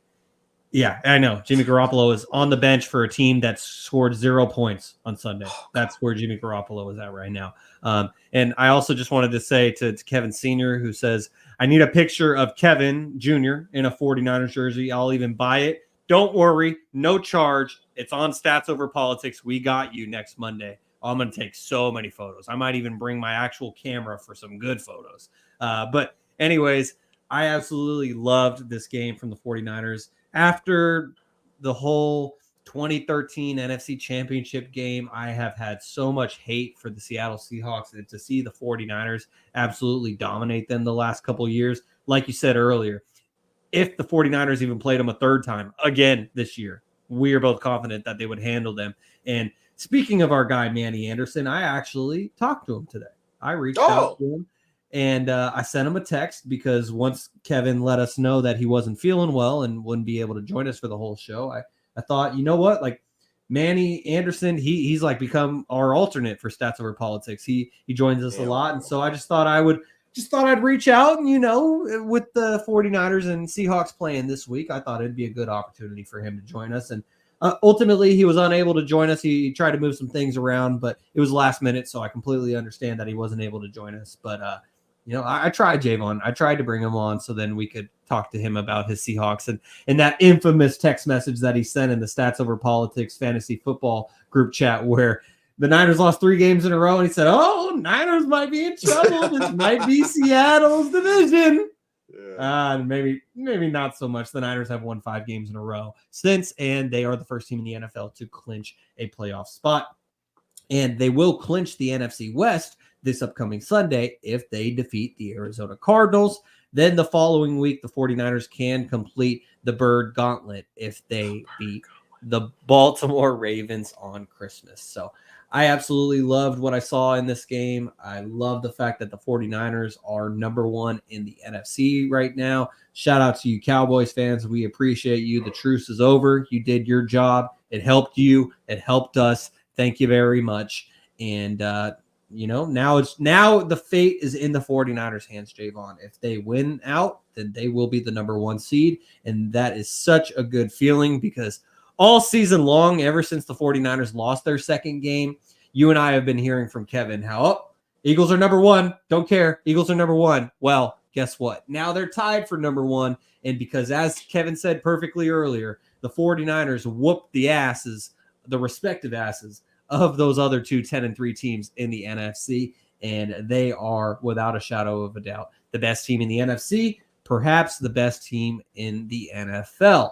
yeah, I know. Jimmy Garoppolo is on the bench for a team that scored 0 points on Sunday. That's where Jimmy Garoppolo is at right now. And I also just wanted to say to Kevin Sr., who says, I need a picture of Kevin Jr. in a 49ers jersey. I'll even buy it. Don't worry. No charge. It's on Stats Over Politics. We got you next Monday. I'm going to take so many photos. I might even bring my actual camera for some good photos. But anyways, I absolutely loved this game from the 49ers. After the whole 2013 NFC Championship game, I have had so much hate for the Seattle Seahawks, and to see the 49ers absolutely dominate them the last couple of years, like you said earlier, if the 49ers even played them a third time again this year, we are both confident that they would handle them. And speaking of our guy, Manny Anderson, I actually talked to him today. I reached out to him, And I sent him a text because once Kevin let us know that he wasn't feeling well and wouldn't be able to join us for the whole show, I thought, you know what, like Manny Anderson, he's like become our alternate for Stats Over Politics. He joins us a lot, and so I just thought I'd reach out, and with the 49ers and Seahawks playing this week, I thought it'd be a good opportunity for him to join us. And ultimately, he was unable to join us. He tried to move some things around, but it was last minute, so I completely understand that he wasn't able to join us. But I tried Jaevon. I tried to bring him on so then we could talk to him about his Seahawks and that infamous text message that he sent in the Stats Over Politics fantasy football group chat where the Niners lost 3 games in a row, and he said, "Oh, Niners might be in trouble. This might be Seattle's division." Yeah. Maybe not so much. The Niners have won 5 games in a row since, and they are the first team in the NFL to clinch a playoff spot. And they will clinch the NFC West this upcoming Sunday if they defeat the Arizona Cardinals. Then the following week, the 49ers can complete the Bird Gauntlet if they beat the Baltimore Ravens on Christmas. So I absolutely loved what I saw in this game. I love the fact that the 49ers are number 1 in the NFC right now. Shout out to you Cowboys fans. We appreciate you. The truce is over. You did your job. It helped you. It helped us. Thank you very much. And, now the fate is in the 49ers' hands, Jaevon. If they win out, then they will be the number 1 seed. And that is such a good feeling because all season long, ever since the 49ers lost their second game, you and I have been hearing from Kevin how, Eagles are number 1. Don't care. Eagles are number 1. Well, guess what? Now they're tied for number 1. And because, as Kevin said perfectly earlier, the 49ers whooped the respective asses of those other 2 10-3 teams in the NFC. And they are, without a shadow of a doubt, the best team in the NFC, perhaps the best team in the NFL.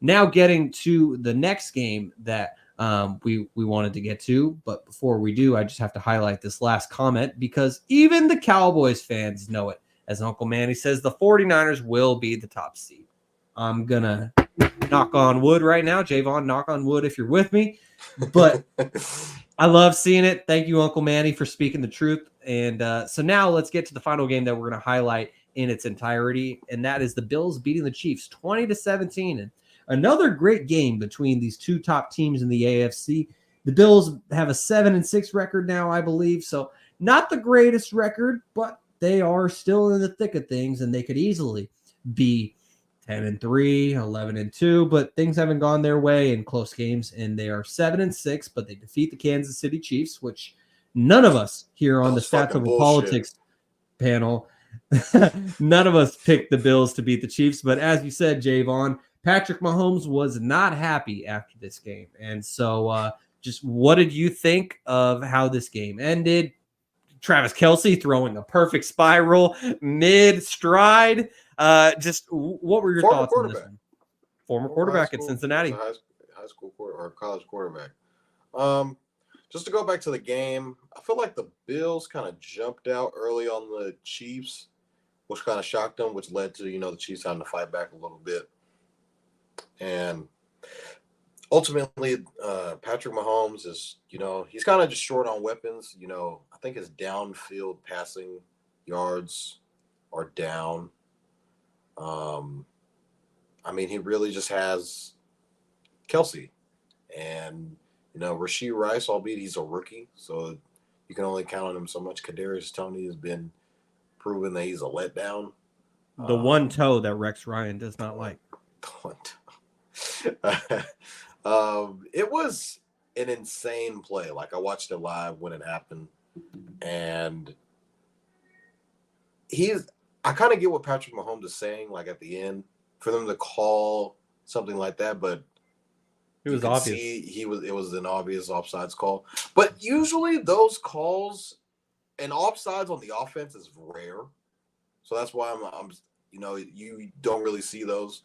Now getting to the next game that we wanted to get to. But before we do, I just have to highlight this last comment because even the Cowboys fans know it. As Uncle Manny says, the 49ers will be the top seed. I'm going to knock on wood right now. Jaevon, knock on wood if you're with me. But I love seeing it. Thank you, Uncle Manny, for speaking the truth. And so now let's get to the final game that we're going to highlight in its entirety, and that is the Bills beating the Chiefs 20-17. And another great game between these 2 top teams in the AFC. The Bills have a 7-6 record now, I believe. So not the greatest record, but they are still in the thick of things, and they could easily be 10-3, 11-2, but things haven't gone their way in close games, and they are 7-6, but they defeat the Kansas City Chiefs, which none of us here on the Stats Over Politics panel, none of us picked the Bills to beat the Chiefs. But as you said, Jaevon, Patrick Mahomes was not happy after this game. And so just what did you think of how this game ended? Travis Kelce throwing a perfect spiral mid-stride. Just what were your thoughts on this one? Former quarterback at Cincinnati. High school or college quarterback. Just to go back to the game, I feel like the Bills kind of jumped out early on the Chiefs, which kind of shocked them, which led to, the Chiefs having to fight back a little bit. And ultimately, Patrick Mahomes is, he's kind of just short on weapons. I think his downfield passing yards are down. He really just has Kelce and, Rashee Rice, albeit he's a rookie, so you can only count on him so much. Kadarius Toney has been proven that he's a letdown. The one toe that Rex Ryan does not like. It was an insane play. Like, I watched it live when it happened, and I kind of get what Patrick Mahomes is saying, like at the end, for them to call something like that, but it was obvious. It was an obvious offsides call. But usually those calls and offsides on the offense is rare, so that's why I'm you don't really see those.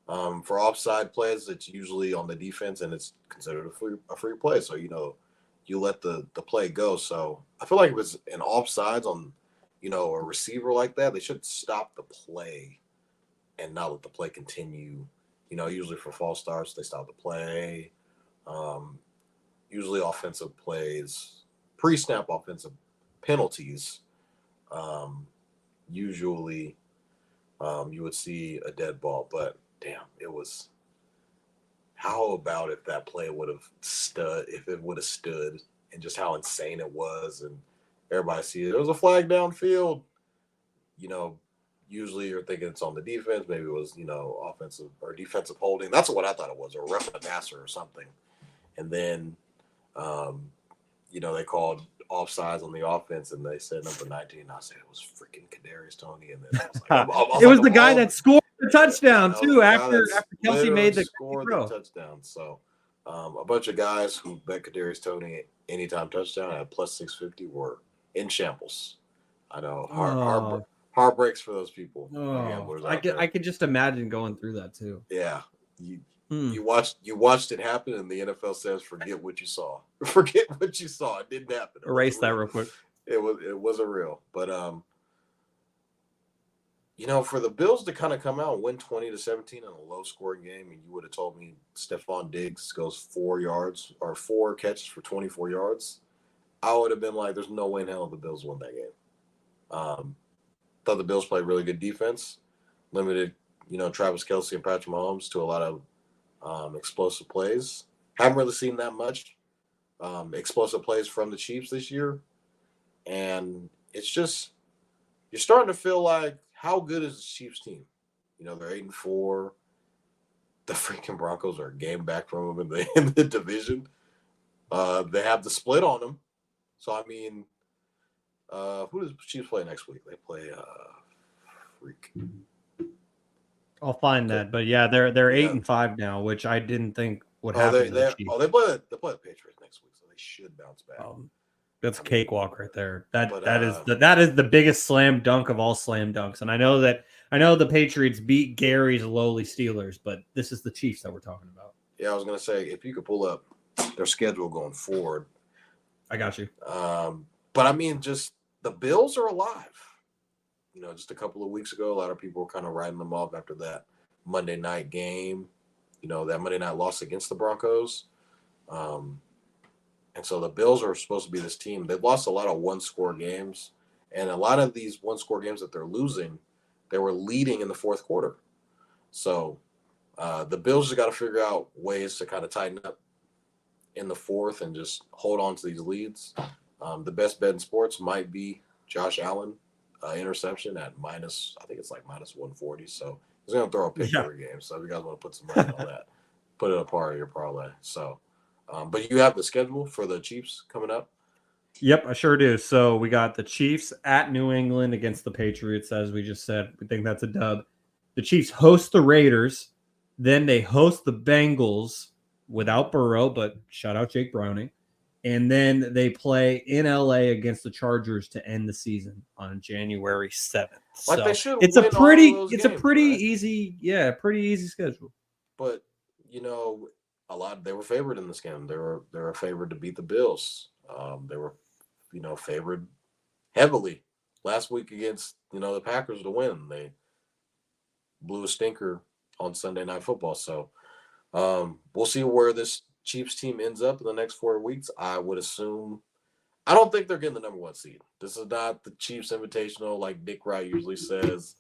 For offside plays, it's usually on the defense, and it's considered a free play. So you let the play go. So I feel like it was an offsides on a receiver like that. They should stop the play and not let the play continue. Usually for false starts, they stop the play. Usually offensive plays, pre-snap offensive penalties. usually you would see a dead ball. But damn, it was. How about if that play would have stood? If it would have stood, and just how insane it was, and everybody see it. There was a flag downfield. You know, usually you're thinking it's on the defense. Maybe it was, offensive or defensive holding. That's what I thought it was, or roughing the passer or something. And then, they called offsides on the offense, and they said number 19. I said it was freaking Kadarius Toney, and then I was like, it was the guy that scored the touchdown too after Kelsey made the scored the touchdown. So, a bunch of guys who bet Kadarius Toney anytime touchdown at plus 650 were in shambles. I know heartbreaks for those people. I could just imagine going through that too. Yeah, you watched it happen, and the NFL says, "Forget what you saw. Forget what you saw. It didn't happen. Erase that real quick." It wasn't real. But for the Bills to kind of come out and win 20-17 in a low-scoring game, and you would have told me Stephon Diggs goes 4 catches for 24 yards, I would have been like, "There's no way in hell the Bills won that game." Thought the Bills played really good defense, limited, Travis Kelce and Patrick Mahomes to a lot of explosive plays. Haven't really seen that much explosive plays from the Chiefs this year. And it's just, you're starting to feel like, how good is the Chiefs team? They're 8-4. The freaking Broncos are a game back from them in the division. They have the split on them. So, I mean, who does the Chiefs play next week? They play I'll find that, but yeah, they're 8-5 now, which I didn't think would happen. They play the Patriots next week, so they should bounce back. That's a cakewalk right there. That is the biggest slam dunk of all slam dunks. And I know the Patriots beat Garry's lowly Steelers, but this is the Chiefs that we're talking about. Yeah, I was gonna say, if you could pull up their schedule going forward. I got you. But I mean, just the Bills are alive. Just a couple of weeks ago, a lot of people were kind of writing them off after that Monday night game, that Monday night loss against the Broncos. And so the Bills are supposed to be this team. They've lost a lot of one-score games, and a lot of these one-score games that they're losing, they were leading in the fourth quarter. So the Bills just got to figure out ways to kind of tighten up in the fourth and just hold on to these leads. The best bet in sports might be Josh Allen interception at minus, I think it's like minus 140. So he's going to throw a pick every game. So if you guys want to put some money on that, put it a part of your parlay. So, but you have the schedule for the Chiefs coming up? Yep, I sure do. So we got the Chiefs at New England against the Patriots, as we just said. We think that's a dub. The Chiefs host the Raiders. Then they host the Bengals without Burrow, but shout out Jake Browning. And then they play in LA against the Chargers to end the season on January 7th. Like, so they should. It's a pretty easy schedule. But they were favored in this game. They were favored to beat the Bills. They were, favored heavily last week against the Packers to win. They blew a stinker on Sunday Night Football. So we'll see where this Chiefs team ends up in the next 4 weeks. I would assume. I don't think they're getting the number 1 seed. This is not the Chiefs Invitational like Dick Wright usually says.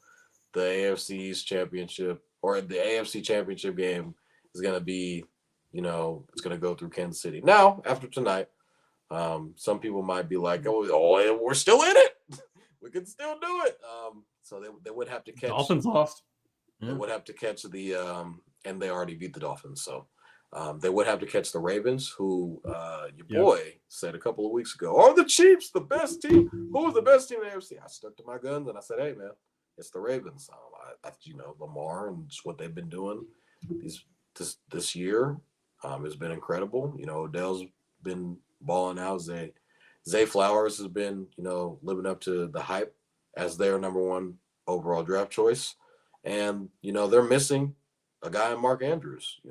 The AFC's championship or the AFC championship game is going to be, it's going to go through Kansas City. Now, after tonight, some people might be like, oh, we're still in it. We can still do it. So they would have to catch. Dolphins lost. They would have to catch and they already beat the Dolphins. So they would have to catch the Ravens, who your boy said a couple of weeks ago, are the Chiefs the best team? Who was the best team in the AFC? I stuck to my guns and I said, hey, man, it's the Ravens. Lamar and just what they've been doing this year has been incredible. Odell's been balling out. Zay Flowers has been, living up to the hype as their number 1 overall draft choice. And, they're missing a guy in Mark Andrews,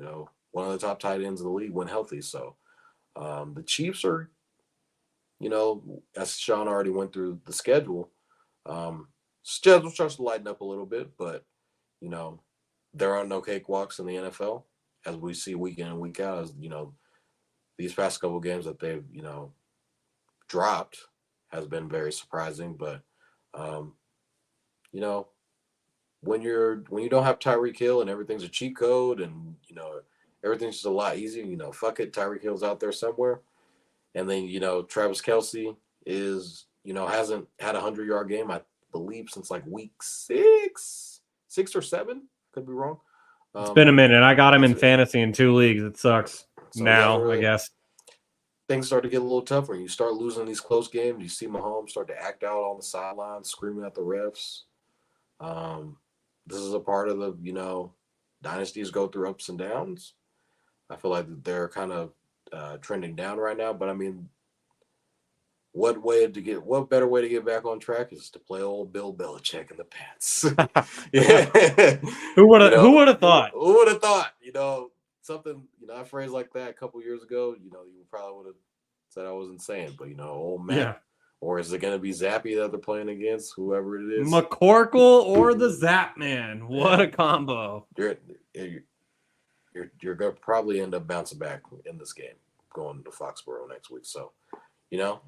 one of the top tight ends in the league when healthy. So the Chiefs are, as Shaun already went through the schedule, schedule starts to lighten up a little bit, but, there are no cakewalks in the NFL, as we see week in and week out. As these past couple of games that they've, dropped has been very surprising. But you know, when you don't have Tyreek Hill and everything's a cheat code and, you know, everything's just a lot easier, you know, fuck it, Tyreek Hill's out there somewhere. And then, you know, Travis Kelce is, you know, hasn't had a 100-yard game, I believe, since like week 6 or 7. Could be wrong. It's been a minute. I got him in fantasy in 2 leagues. It sucks now, I guess. Things start to get a little tougher. You start losing these close games. You see Mahomes start to act out on the sidelines, screaming at the refs. This is a part of the, you know, dynasties go through ups and downs. I feel like they're kind of trending down right now. But I mean, what better way to get back on track is to play old Bill Belichick in the pants. Yeah. Who would have thought? Who would have thought? You know, something, you know, a phrase like that a couple years ago, you know, you probably would have said I was insane. But, you know, old Matt. Yeah. Or is it going to be Zappy that they're playing against, whoever it is? McCorkle or the Zap Man. What a combo. You're going to probably end up bouncing back in this game, going to Foxborough next week. So, you know,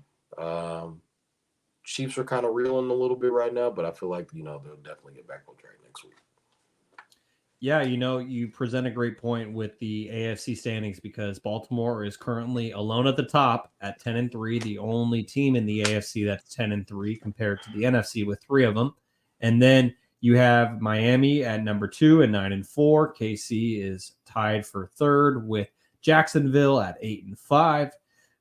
Chiefs are kind of reeling a little bit right now, but I feel like, you know, they'll definitely get back on track next week. Yeah, you know, you present a great point with the AFC standings because Baltimore is currently alone at the top at 10-3, the only team in the AFC that's 10-3 compared to the NFC with 3 of them. And then you have Miami at number 2 and 9-4. KC is tied for 3rd with Jacksonville at 8-5.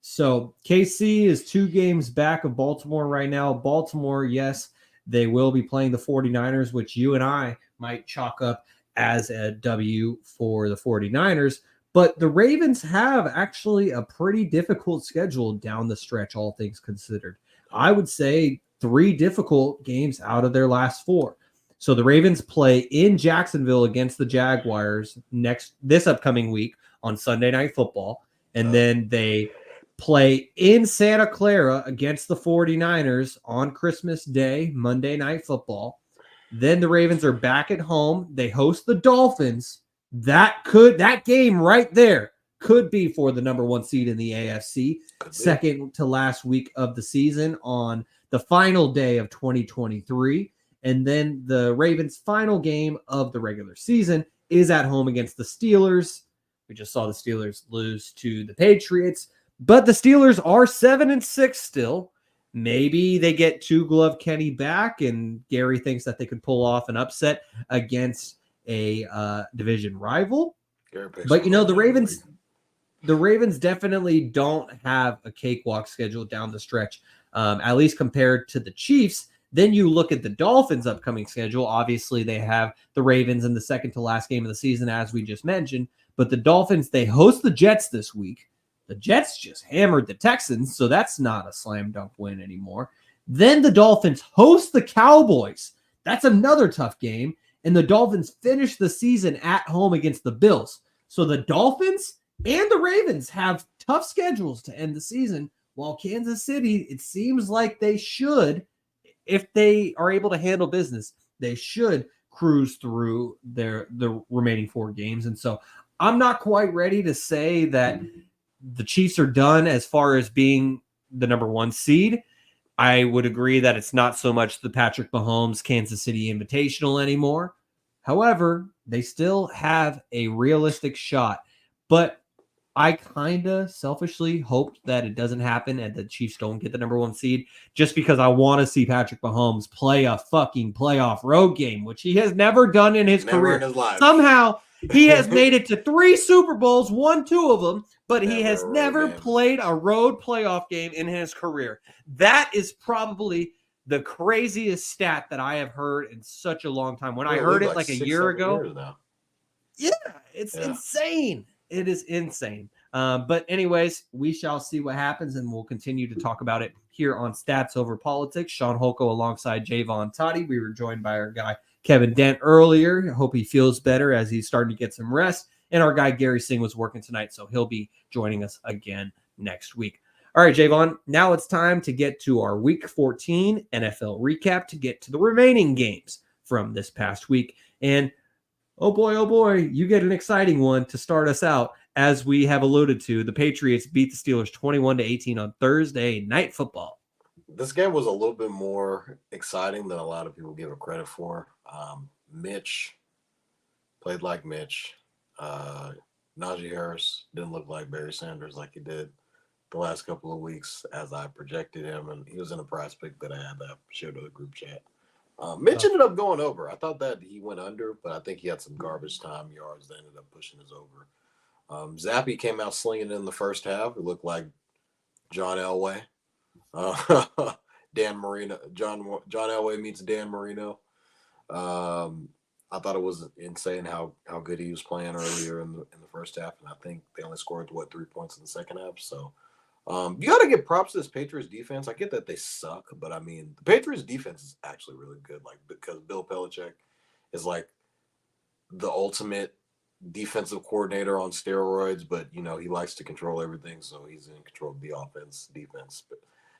So KC is 2 games back of Baltimore right now. Baltimore, yes, they will be playing the 49ers, which you and I might chalk up as a W for the 49ers. But the Ravens have actually a pretty difficult schedule down the stretch, all things considered. I would say 3 difficult games out of their last 4. So the Ravens play in Jacksonville against the Jaguars this upcoming week on Sunday Night Football. And then they play in Santa Clara against the 49ers on Christmas Day, Monday Night Football. Then the Ravens are back at home. They host the Dolphins. That game right there could be for the number 1 seed in the AFC. Second to last week of the season on the final day of 2023. And then the Ravens' final game of the regular season is at home against the Steelers. We just saw the Steelers lose to the Patriots. But the Steelers are 7-6 still. Maybe they get 2-glove Kenny back, and Garry thinks that they could pull off an upset against a division rival. But, you know, the Ravens definitely don't have a cakewalk schedule down the stretch, at least compared to the Chiefs. Then you look at the Dolphins' upcoming schedule. Obviously, they have the Ravens in the second to last game of the season, as we just mentioned. But the Dolphins, they host the Jets this week. The Jets just hammered the Texans, so that's not a slam dunk win anymore. Then the Dolphins host the Cowboys. That's another tough game. And the Dolphins finish the season at home against the Bills. So the Dolphins and the Ravens have tough schedules to end the season, while Kansas City, it seems like they should, if they are able to handle business, they should cruise through the remaining 4 games. And so I'm not quite ready to say that the Chiefs are done as far as being the number 1 seed. I would agree that it's not so much the Patrick Mahomes Kansas City Invitational anymore. However, they still have a realistic shot. But I kind of selfishly hoped that it doesn't happen and the Chiefs don't get the number 1 seed, just because I want to see Patrick Mahomes play a fucking playoff road game, which he has never done in his career. In his life. Somehow he has made it to 3 Super Bowls, won 2 of them, but he has never played a road playoff game in his career. That is probably the craziest stat that I have heard in such a long time. When I heard it like a year ago, it's insane. It is insane. But anyways, we shall see what happens, and we'll continue to talk about it here on Stats Over Politics. Sean Holko alongside Jaevon Toddy. We were joined by our guy Kevin Dent earlier. I hope he feels better as he's starting to get some rest. And our guy Garry Singh was working tonight, so he'll be joining us again next week. All right, Jaevon, now it's time to get to our Week 14 NFL recap to get to the remaining games from this past week. And oh boy, you get an exciting one to start us out. As we have alluded to, the Patriots beat the Steelers 21-18 on Thursday Night Football. This game was a little bit more exciting than a lot of people give it credit for. Mitch played like Mitch. Najee Harris didn't look like Barry Sanders like he did the last couple of weeks as I projected him, and he was in a prize pick that I had shared to the group chat. Mitch ended up going over. I thought that he went under, but I think he had some garbage time yards that ended up pushing his over. Zappy came out slinging in the first half. It looked like John Elway. Dan Marino. John Elway meets Dan Marino. I thought it was insane how good he was playing earlier in the first half, and I think they only scored 3 points in the second half. So you got to give props to this Patriots defense. I get that they suck, but I mean the Patriots defense is actually really good. Like because Bill Belichick is like the ultimate defensive coordinator on steroids, but he likes to control everything, so he's in control of the offense, defense,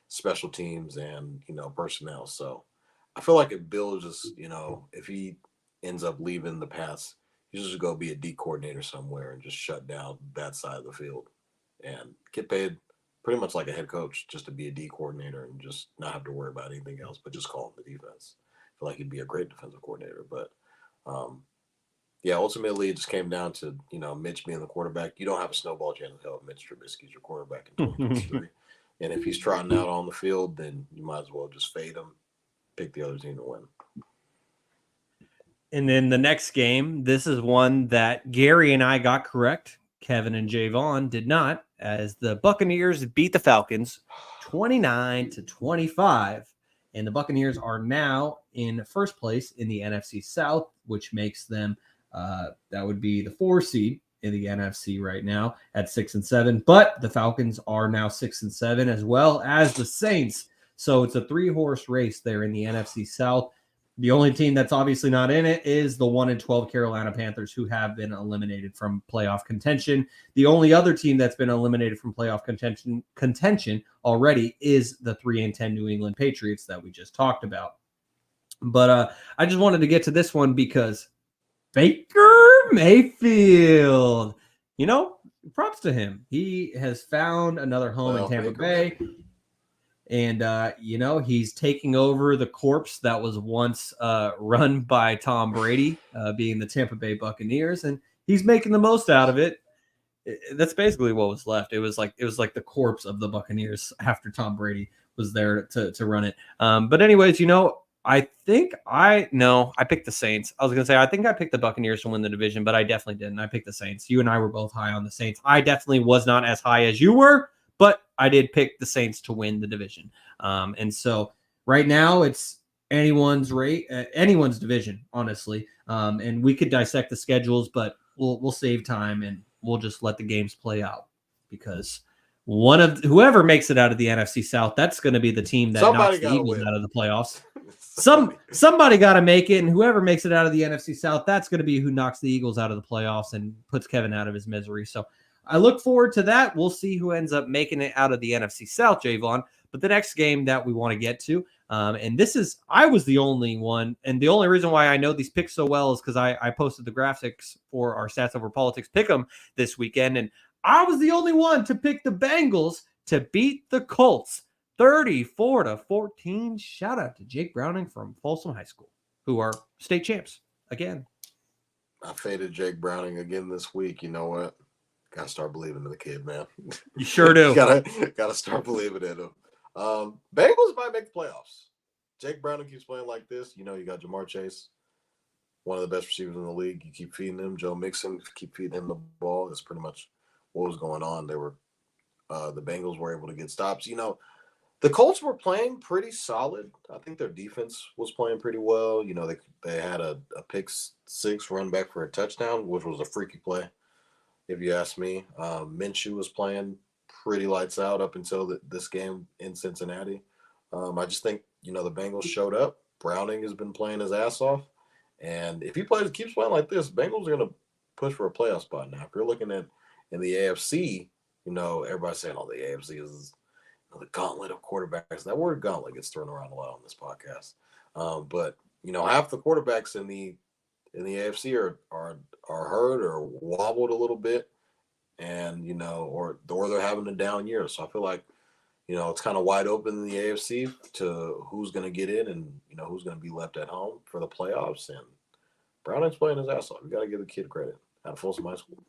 special teams, and personnel. So I feel like if Bill just if he ends up leaving the pass, he's just go be a D coordinator somewhere and just shut down that side of the field and get paid pretty much like a head coach just to be a D coordinator and just not have to worry about anything else, but just call him the defense. I feel like he'd be a great defensive coordinator, but yeah, ultimately it just came down to Mitch being the quarterback. You don't have a snowball chance of hell if Mitch Trubisky's your quarterback in 2023. And if he's trotting out on the field, then you might as well just fade him, pick the other team to win. And then the next game, this is one that Garry and I got correct. Kevin and Jaevon did not, as the Buccaneers beat the Falcons 29-25. And the Buccaneers are now in first place in the NFC South, which makes them, that would be the 4 seed in the NFC right now at 6-7. But the Falcons are now 6-7, as well as the Saints. So it's a 3-horse race there in the NFC South. The only team that's obviously not in it is the 1-12 Carolina Panthers, who have been eliminated from playoff contention. The only other team that's been eliminated from playoff contention already is the 3-10 New England Patriots that we just talked about. But I just wanted to get to this one because Baker Mayfield, props to him. He has found another home in Tampa Bay. And, he's taking over the corpse that was once run by Tom Brady, being the Tampa Bay Buccaneers, and he's making the most out of it. That's basically what was left. It was like the corpse of the Buccaneers after Tom Brady was there to run it. But anyways, I think I picked the Saints. I was going to say, I think I picked the Buccaneers to win the division, but I definitely didn't. I picked the Saints. You and I were both high on the Saints. I definitely was not as high as you were, but I did pick the Saints to win the division. And so right now it's anyone's division, honestly. And we could dissect the schedules, but we'll save time and we'll just let the games play out, because whoever makes it out of the NFC South, that's going to be the team that knocks the Eagles out of the playoffs. Somebody got to make it, and whoever makes it out of the NFC South, that's going to be who knocks the Eagles out of the playoffs and puts Kevin out of his misery. So I look forward to that. We'll see who ends up making it out of the NFC South, Jaevon. But the next game that we want to get to, and I was the only one, and the only reason why I know these picks so well is because I posted the graphics for our Stats Over Politics Pick'em this weekend, and I was the only one to pick the Bengals to beat the Colts 34-14. Shout out to Jake Browning from Folsom High School, who are state champs again. I faded Jake Browning again this week. You know what? Gotta start believing in the kid, man. You sure do. gotta start believing in him. Bengals might make the playoffs. Jake Browning keeps playing like this. You got Jamar Chase, one of the best receivers in the league. You keep feeding him. Joe Mixon, keep feeding him the ball. That's pretty much what was going on. The Bengals were able to get stops. The Colts were playing pretty solid. I think their defense was playing pretty well. They had a pick six run back for a touchdown, which was a freaky play, if you ask me. Minshew was playing pretty lights out up until this game in Cincinnati. I just think, the Bengals showed up. Browning has been playing his ass off. And if he keeps playing like this, Bengals are going to push for a playoff spot. Now, if you're looking at in the AFC, everybody's saying, the AFC is the gauntlet of quarterbacks. That word gauntlet gets thrown around a lot on this podcast. But half the quarterbacks in the AFC are hurt or wobbled a little bit, and or they're having a down year. So I feel like it's kind of wide open in the AFC to who's going to get in and, who's going to be left at home for the playoffs. And Browning's playing his ass off. You got to give the kid credit out of Folsom High School.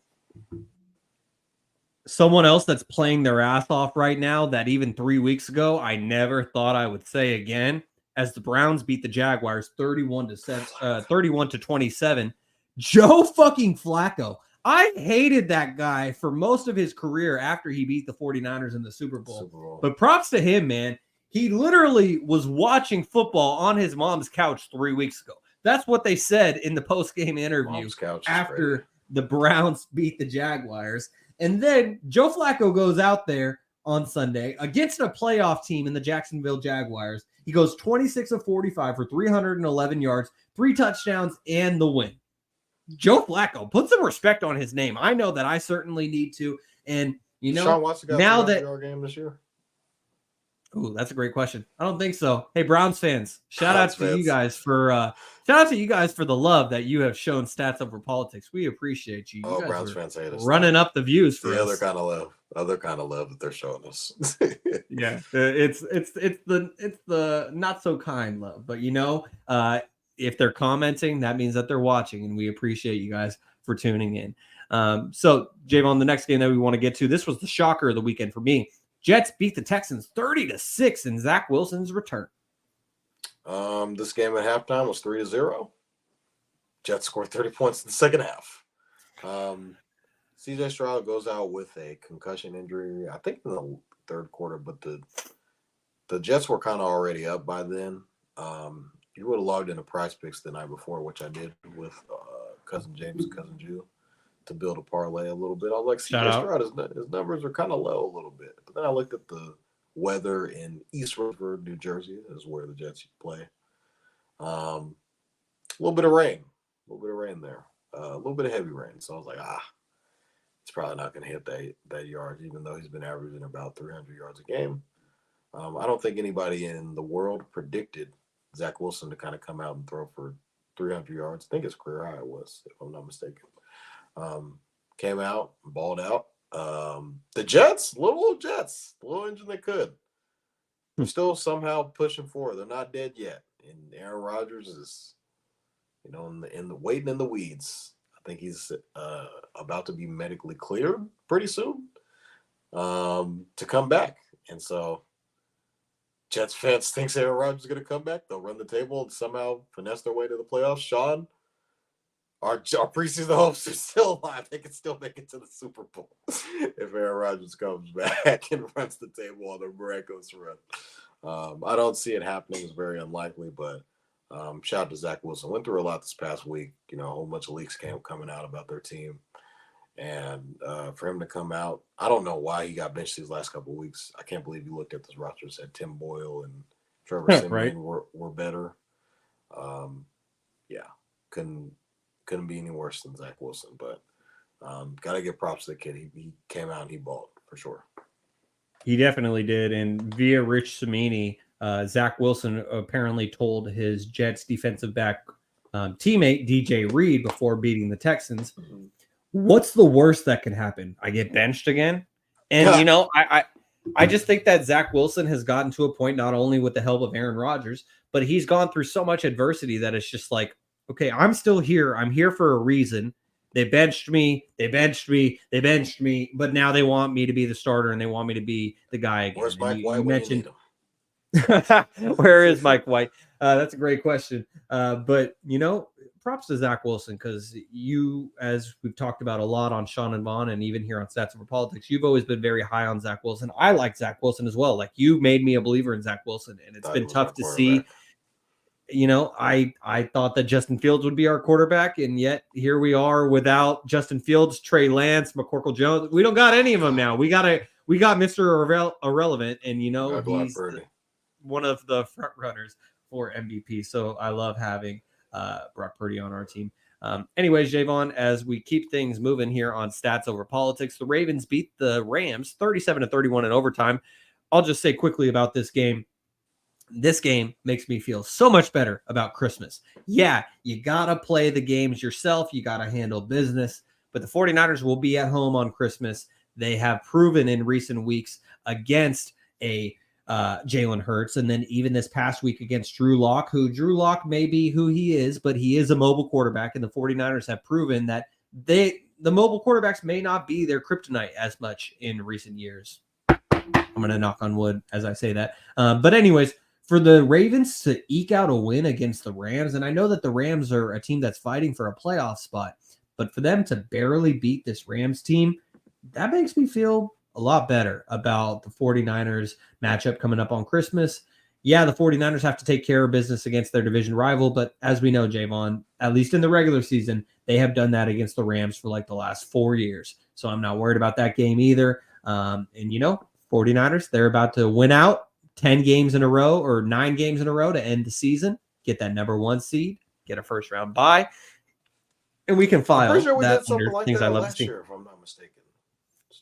Someone else that's playing their ass off right now that even 3 weeks ago I never thought I would say again, as the Browns beat the Jaguars 31-27. Joe fucking Flacco. I hated that guy for most of his career after he beat the 49ers in the Super Bowl. But props to him, man. He literally was watching football on his mom's couch 3 weeks ago. That's what they said in the post-game interview after the Browns beat the Jaguars. And then Joe Flacco goes out there on Sunday against a playoff team in the Jacksonville Jaguars. He goes 26 of 45 for 311 yards, 3 touchdowns, and the win. Joe Flacco, put some respect on his name. I know that I certainly need to. And, Sean Watson got now that game this year. Ooh, that's a great question. I don't think so. Hey, Browns fans, shout out to you guys for the love that you have shown Stats Over Politics. We appreciate you. You guys Browns fans hate us. Running up the views for the us. other kind of love that they're showing us. Yeah, it's the not so kind love, but if they're commenting, that means that they're watching, and we appreciate you guys for tuning in. So, Jaevon, the next game that we want to get to, this was the shocker of the weekend for me. Jets beat the Texans 30-6 in Zach Wilson's return. This game at halftime was 3-0. Jets scored 30 points in the second half. CJ Stroud goes out with a concussion injury, I think in the third quarter, but the Jets were kind of already up by then. You would have logged into Prize Picks the night before, which I did with Cousin James and Cousin Jew, to build a parlay a little bit. I was like, CJ Stroud, his numbers are kind of low a little bit. But then I looked at the weather in East Rutherford, New Jersey, is where the Jets play. A little bit of rain there. A little bit of heavy rain. So I was like, it's probably not going to hit that yard, even though he's been averaging about 300 yards a game. I don't think anybody in the world predicted Zach Wilson to kind of come out and throw for 300 yards. I think his career high was, if I'm not mistaken. Came out, balled out. The Jets, little Jets, the little engine they could. They're still somehow pushing forward. They're not dead yet. And Aaron Rodgers is, in the waiting in the weeds. I think he's about to be medically cleared pretty soon to come back. And so Jets fans thinks Aaron Rodgers is going to come back. They'll run the table and somehow finesse their way to the playoffs. Sean, our preseason hopes are still alive. They can still make it to the Super Bowl if Aaron Rodgers comes back and runs the table on a miraculous run. I don't see it happening. It's very unlikely, but shout out to Zach Wilson. Went through a lot this past week. A whole bunch of leaks coming out about their team. And for him to come out, I don't know why he got benched these last couple of weeks. I can't believe you looked at this roster and said Tim Boyle and Trevor Siemian were better. Couldn't be any worse than Zach Wilson. But got to give props to the kid. He came out and he balled for sure. He definitely did. And via Rich Cimini, Zach Wilson apparently told his Jets defensive back teammate, DJ Reed, before beating the Texans, what's the worst that can happen? I get benched again. And, I just think that Zach Wilson has gotten to a point, not only with the help of Aaron Rodgers, but he's gone through so much adversity that it's just like, okay, I'm still here. I'm here for a reason. They benched me, but now they want me to be the starter and they want me to be the guy again. Where's Mike White? Mentioned where is Mike White? That's a great question. But props to Zach Wilson, because you, as we've talked about a lot on Shaun and Jaevon and even here on Stats Over Politics, you've always been very high on Zach Wilson. I like Zach Wilson as well. Like, you made me a believer in Zach Wilson, and it's been tough to see. I thought that Justin Fields would be our quarterback, and yet here we are without Justin Fields, Trey Lance, McCorkle Jones. We don't got any of them now. We got Mr. Irrelevant, and he's one of the front runners for MVP. So I love having Brock Purdy on our team. Anyways, Jaevon, as we keep things moving here on Stats Over Politics, the Ravens beat the Rams 37-31 in overtime. I'll just say quickly about this game. This game makes me feel so much better about Christmas. Yeah, you got to play the games yourself. You got to handle business. But the 49ers will be at home on Christmas. They have proven in recent weeks against a Jalen Hurts. And then even this past week against Drew Lock may be who he is, but he is a mobile quarterback, and the 49ers have proven that the mobile quarterbacks may not be their kryptonite as much in recent years. I'm going to knock on wood as I say that. But anyways, for the Ravens to eke out a win against the Rams, and I know that the Rams are a team that's fighting for a playoff spot, but for them to barely beat this Rams team, that makes me feel a lot better about the 49ers matchup coming up on Christmas. Yeah, the 49ers have to take care of business against their division rival, but as we know, Jaevon, at least in the regular season, they have done that against the Rams for like the last 4 years. So I'm not worried about that game either. And 49ers, they're about to win out 10 games in a row or 9 games in a row to end the season, get that number 1 seed, get a first round bye, and we can file. I'm pretty sure we that did something like things that I love last to see. year, if I'm not mistaken.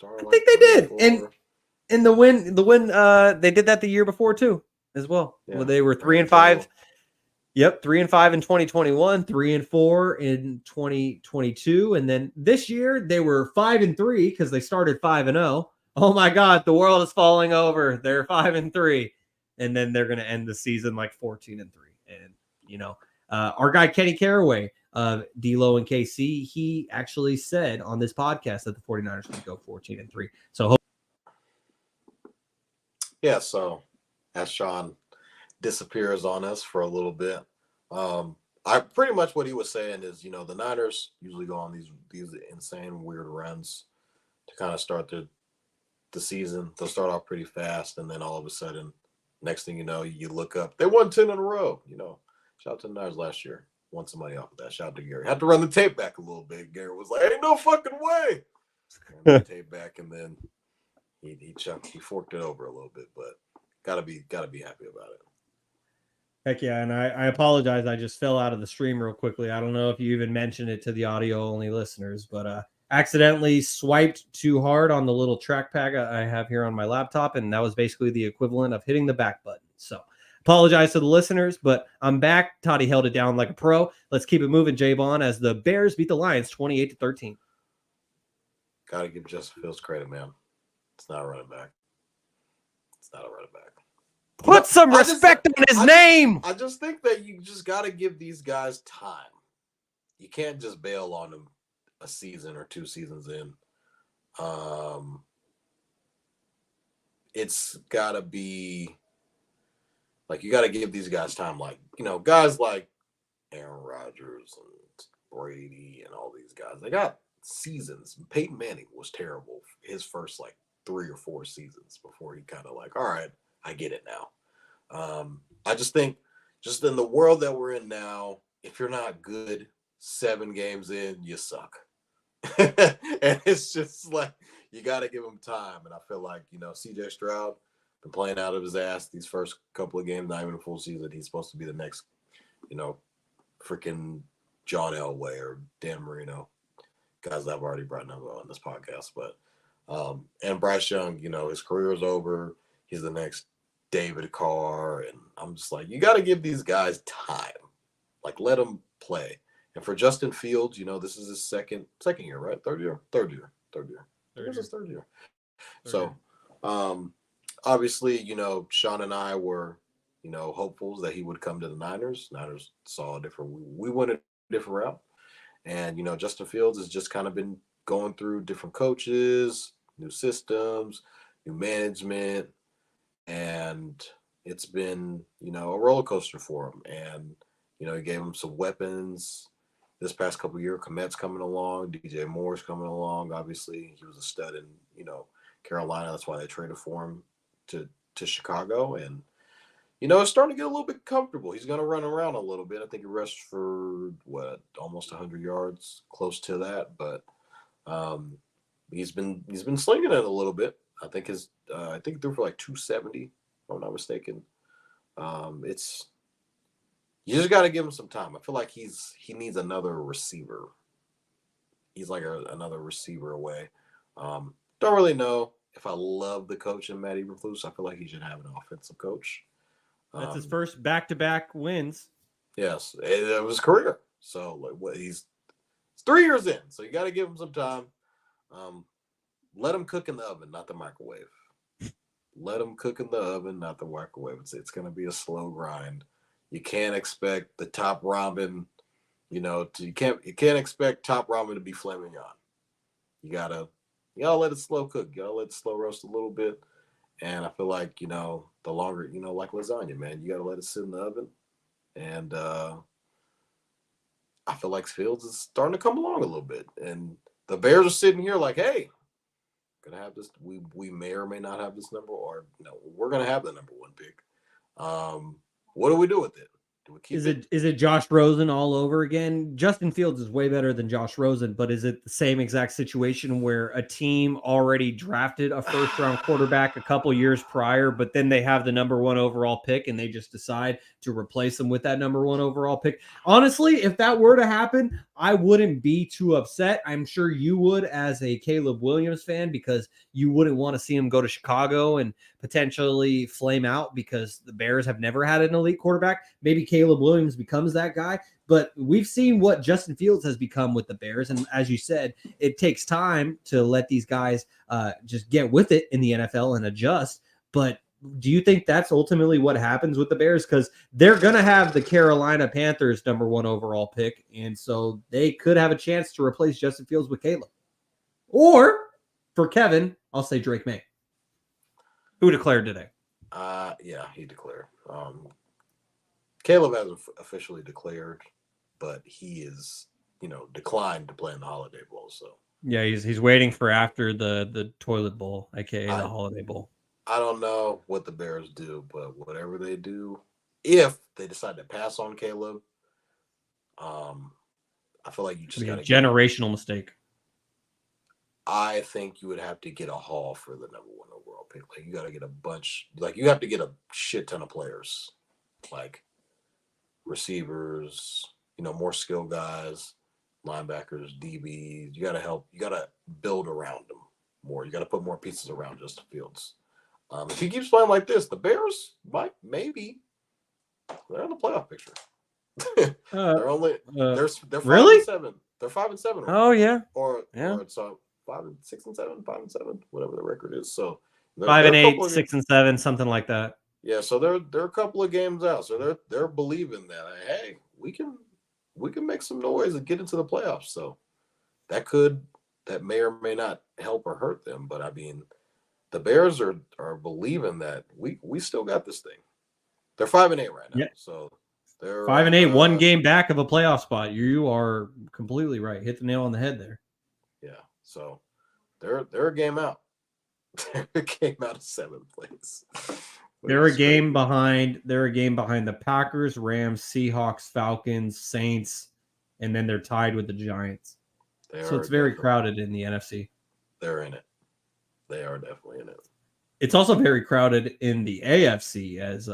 I think they did, and the win, they did that the year before too, as well. Yeah. Well, they were 3-5. Yep, 3-5 in 2021, 3-4 in 2022, and then this year they were 5-3 because they started 5-0. Oh my God, the world is falling over. They're 5-3, and then they're going to end the season like 14-3. And our guy Kenny Caraway, D-Lo and KC, he actually said on this podcast that the 49ers would go 14-3. So yeah, so as Shaun disappears on us for a little bit, I pretty much what he was saying is, the Niners usually go on these insane weird runs to kind of start the season. They'll start off pretty fast, and then all of a sudden, next thing you know, you look up, they won 10 in a row. Shout out to the Niners last year. Won some money off of that. Shout out to Garry. Had to run the tape back a little bit. Garry was like, "Ain't no fucking way." Ran the tape back, and then he forked it over a little bit, but gotta be happy about it. Heck yeah, and I apologize. I just fell out of the stream real quickly. I don't know if you even mentioned it to the audio-only listeners, but accidentally swiped too hard on the little trackpad I have here on my laptop, and that was basically the equivalent of hitting the back button. So apologize to the listeners, but I'm back. Toddy held it down like a pro. Let's keep it moving, Jaevon, as the Bears beat the Lions 28-13. Gotta give Justin Fields credit, man. It's not a running back. It's not a running back. Put some respect on his name. I just think that you just got to give these guys time. You can't just bail on them a season or 2 seasons in. It's got to be like you got to give these guys time. Like, guys like Aaron Rodgers and Brady and all these guys, they got seasons. Peyton Manning was terrible his first 3 or 4 seasons before he kind of all right, I get it now. I just think just in the world that we're in now, if you're not good 7 games in, you suck. And it's just you got to give him time. And I feel like, CJ Stroud been playing out of his ass these first couple of games, not even a full season. He's supposed to be the next, freaking John Elway or Dan Marino, guys that I've already brought up on this podcast. But, and Bryce Young, his career is over. He's the next David Carr, and I'm just you got to give these guys time. Let them play. And for Justin Fields, this is his second year, right? Third year. This is third year. So, obviously, Shaun and I were, hopefuls that he would come to the Niners. Niners saw a different. We went a different route, and Justin Fields has just kind of been going through different coaches, new systems, new management. And it's been, a roller coaster for him. And, he gave him some weapons this past couple of years. Komet's coming along. DJ Moore's coming along. Obviously, he was a stud in, Carolina. That's why they traded for him to Chicago. And, it's starting to get a little bit comfortable. He's going to run around a little bit. I think he rushed for, almost 100 yards, close to that. But he's been slinging it a little bit. I think he threw for 270, if I'm not mistaken. It's you just got to give him some time. I feel like he needs another receiver. He's another receiver away. Don't really know if I love the coach in Matt Eberflus. I feel like he should have an offensive coach. That's his first back-to-back wins. Yes, it was his career. So he's 3 years in. So you got to give him some time. Let him cook in the oven, not the microwave. let them cook in the oven, not the microwave. It's going to be a slow grind. You can't expect the top ramen, you can't expect top ramen to be flaming on. You gotta let it slow cook. You gotta let it slow roast a little bit. And I feel like, the longer, like lasagna, man, you gotta let it sit in the oven. And I feel like Fields is starting to come along a little bit. And the Bears are sitting here like, hey, gonna have this. We may or may not have this number, or no, we're gonna have the number 1 pick. What do we do with it? Do we keep it? Is it Josh Rosen all over again? Justin Fields is way better than Josh Rosen, but is it the same exact situation where a team already drafted a first-round quarterback a couple years prior, but then they have the number 1 overall pick and they just decide to replace them with that number 1 overall pick? Honestly, if that were to happen, I wouldn't be too upset. I'm sure you would as a Caleb Williams fan, because you wouldn't want to see him go to Chicago and potentially flame out because the Bears have never had an elite quarterback. Maybe Caleb Williams becomes that guy, but we've seen what Justin Fields has become with the Bears. And as you said, it takes time to let these guys just get with it in the NFL and adjust. But do you think that's ultimately what happens with the Bears? Because they're going to have the Carolina Panthers number 1 overall pick. And so they could have a chance to replace Justin Fields with Caleb. Or for Kevin, I'll say Drake May, who declared today. Yeah, he declared. Caleb hasn't officially declared, but he is, declined to play in the Holiday Bowl. So yeah, he's waiting for after the Toilet Bowl, aka the Holiday Bowl. I don't know what the Bears do, but whatever they do, if they decide to pass on Caleb, I feel like you just got a generational mistake. I think you would have to get a haul for the number 1 overall pick. Like, you got to get a bunch. Like, you have to get a shit ton of players, like receivers, more skilled guys, linebackers, DBs. You got to help. You got to build around them more. You got to put more pieces around Justin Fields. If he keeps playing like this, the Bears they're in the playoff picture. They're only they're 5-7. They're 5-7. Right? Oh yeah. Or so 5-6 and 7, 5-7, whatever the record is. So 5-8, 6 and 7, something like that. Yeah, so they're a couple of games out. So they're believing that, hey, we can make some noise and get into the playoffs. So that may or may not help or hurt them. But I mean, the Bears are believing that we still got this thing. They're 5-8 right now. Yeah. So they're 5-8, 1 game back of a playoff spot. You are completely right. Hit the nail on the head there. Yeah. So they're a game out. They're a game out of 7th place. They're a game behind the Packers, Rams, Seahawks, Falcons, Saints, and then they're tied with the Giants. So it's very crowded in the NFC. They're in it. They are definitely in it. It's also very crowded in the AFC as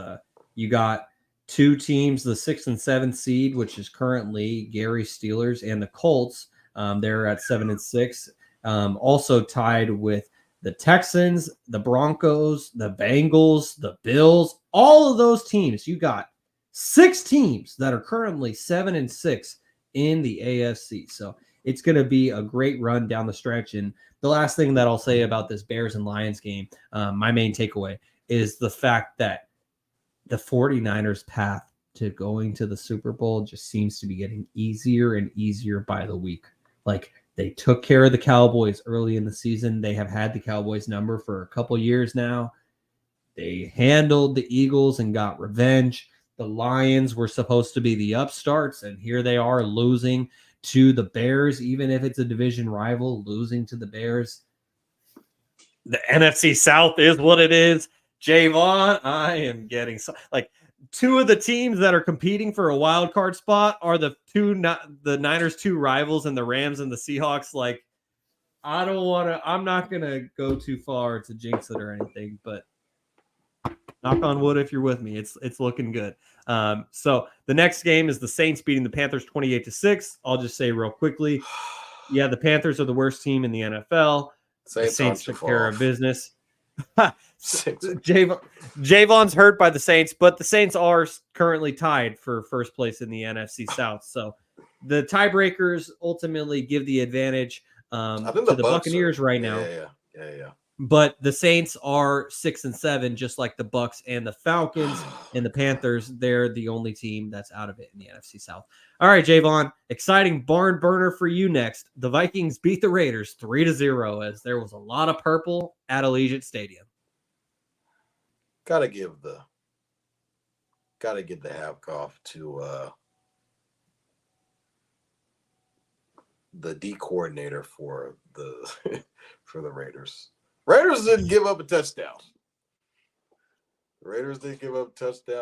you got 2 teams, the 6th and 7th seed, which is currently Garry Steelers, and the Colts. They're at 7 and 6. Also tied with the Texans, the Broncos, the Bengals, the Bills, all of those teams. You got 6 teams that are currently 7 and 6 in the AFC. So it's going to be a great run down the stretch. And the last thing that I'll say about this Bears and Lions game, my main takeaway is the fact that the 49ers' path to going to the Super Bowl just seems to be getting easier and easier by the week. Like, they took care of the Cowboys early in the season. They have had the Cowboys number for a couple years now. They handled the Eagles and got revenge. The Lions were supposed to be the upstarts, and here they are losing to the Bears, even if it's a division rival, losing to the Bears. The NFC South is what it is. Jaevon, I am getting like 2 of the teams that are competing for a wild card spot are the Niners' 2 rivals, and the Rams and the Seahawks. Like, I'm not going to go too far to jinx it or anything, but knock on wood if you're with me. It's looking good. So the next game is the Saints beating the Panthers 28-6. I'll just say real quickly. Yeah, the Panthers are the worst team in the NFL. The Saints took care of business. Javon's hurt by the Saints, but the Saints are currently tied for first place in the NFC South. So the tiebreakers ultimately give the advantage to the Buccaneers right now. Yeah. But the Saints are 6-7, just like the Bucks and the Falcons and the Panthers. They're the only team that's out of it in the NFC South. All right, Jaevon, exciting barn burner for you next. The Vikings beat the Raiders 3-0 as there was a lot of purple at Allegiant Stadium. Gotta give the hat off to the D coordinator for the for the Raiders. Raiders didn't give up a touchdown.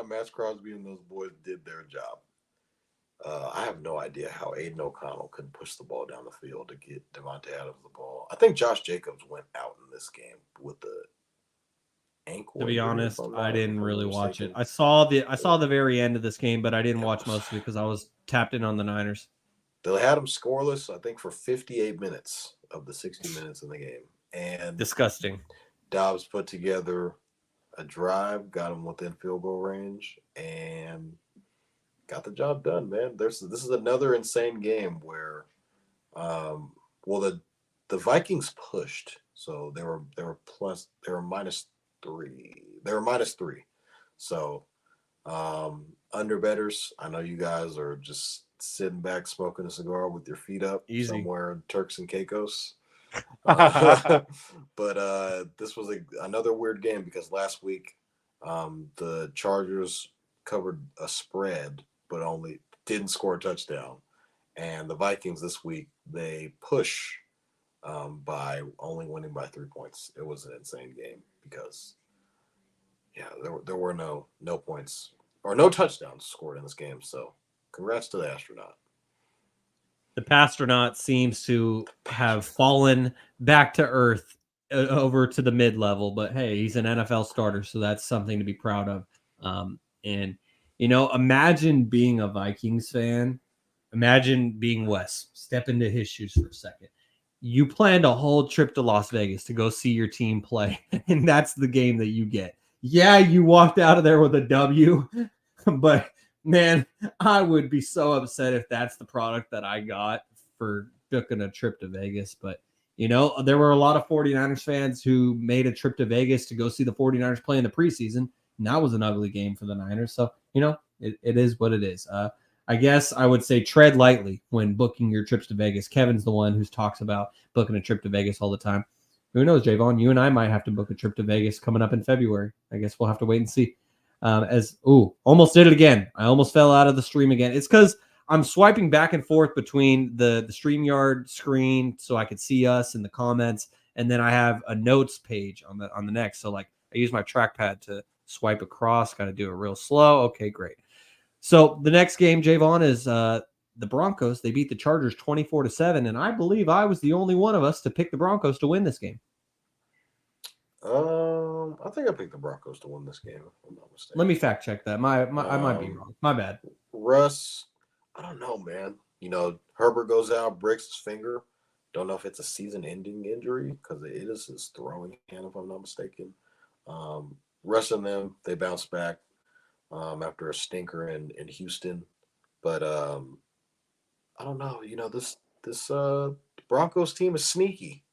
Max Crosby and those boys did their job. I have no idea how Aiden O'Connell couldn't push the ball down the field to get Devontae Adams the ball. I think Josh Jacobs went out in this game with the ankle. To be honest, I didn't really watch it. I saw the very end of this game, but I didn't watch most of it because I was tapped in on the Niners. They had him scoreless, I think, for 58 minutes of the 60 minutes in the game. And disgusting. Dobbs put together a drive, got him within field goal range, and got the job done, man. This is another insane game where, the Vikings pushed, so they were -3. They were -3. So, under bettors, I know you guys are just sitting back smoking a cigar with your feet up somewhere in Turks and Caicos. But this was another weird game because last week the Chargers covered a spread but only didn't score a touchdown, and the Vikings this week they push by only winning by 3 points. It was an insane game because there were no points or no touchdowns scored in this game. So congrats to the astronaut. The Pastronaut seems to have fallen back to earth over to the mid-level, but hey, he's an NFL starter, so that's something to be proud of. And, imagine being a Vikings fan. Imagine being Wes. Step into his shoes for a second. You planned a whole trip to Las Vegas to go see your team play, and that's the game that you get. Yeah, you walked out of there with a W, but man, I would be so upset if that's the product that I got for booking a trip to Vegas. But, there were a lot of 49ers fans who made a trip to Vegas to go see the 49ers play in the preseason. And that was an ugly game for the Niners. So, it is what it is. I guess I would say tread lightly when booking your trips to Vegas. Kevin's the one who talks about booking a trip to Vegas all the time. Who knows, Jaevon? You and I might have to book a trip to Vegas coming up in February. I guess we'll have to wait and see. Almost did it again. I almost fell out of the stream again. It's because I'm swiping back and forth between the StreamYard screen so I could see us in the comments, and then I have a notes page on the next. So I use my trackpad to swipe across. Got to do it real slow. Okay, great. So the next game, Jaevon, is the Broncos. They beat the Chargers 24-7, and I believe I was the only one of us to pick the Broncos to win this game. I think I picked the Broncos to win this game, if I'm not mistaken. Let me fact check that. I might be wrong. My bad. Russ, I don't know, man. Herbert goes out, breaks his finger. Don't know if it's a season-ending injury because it is his throwing hand, if I'm not mistaken. Russ and them, they bounce back after a stinker in Houston. But I don't know. This Broncos team is sneaky.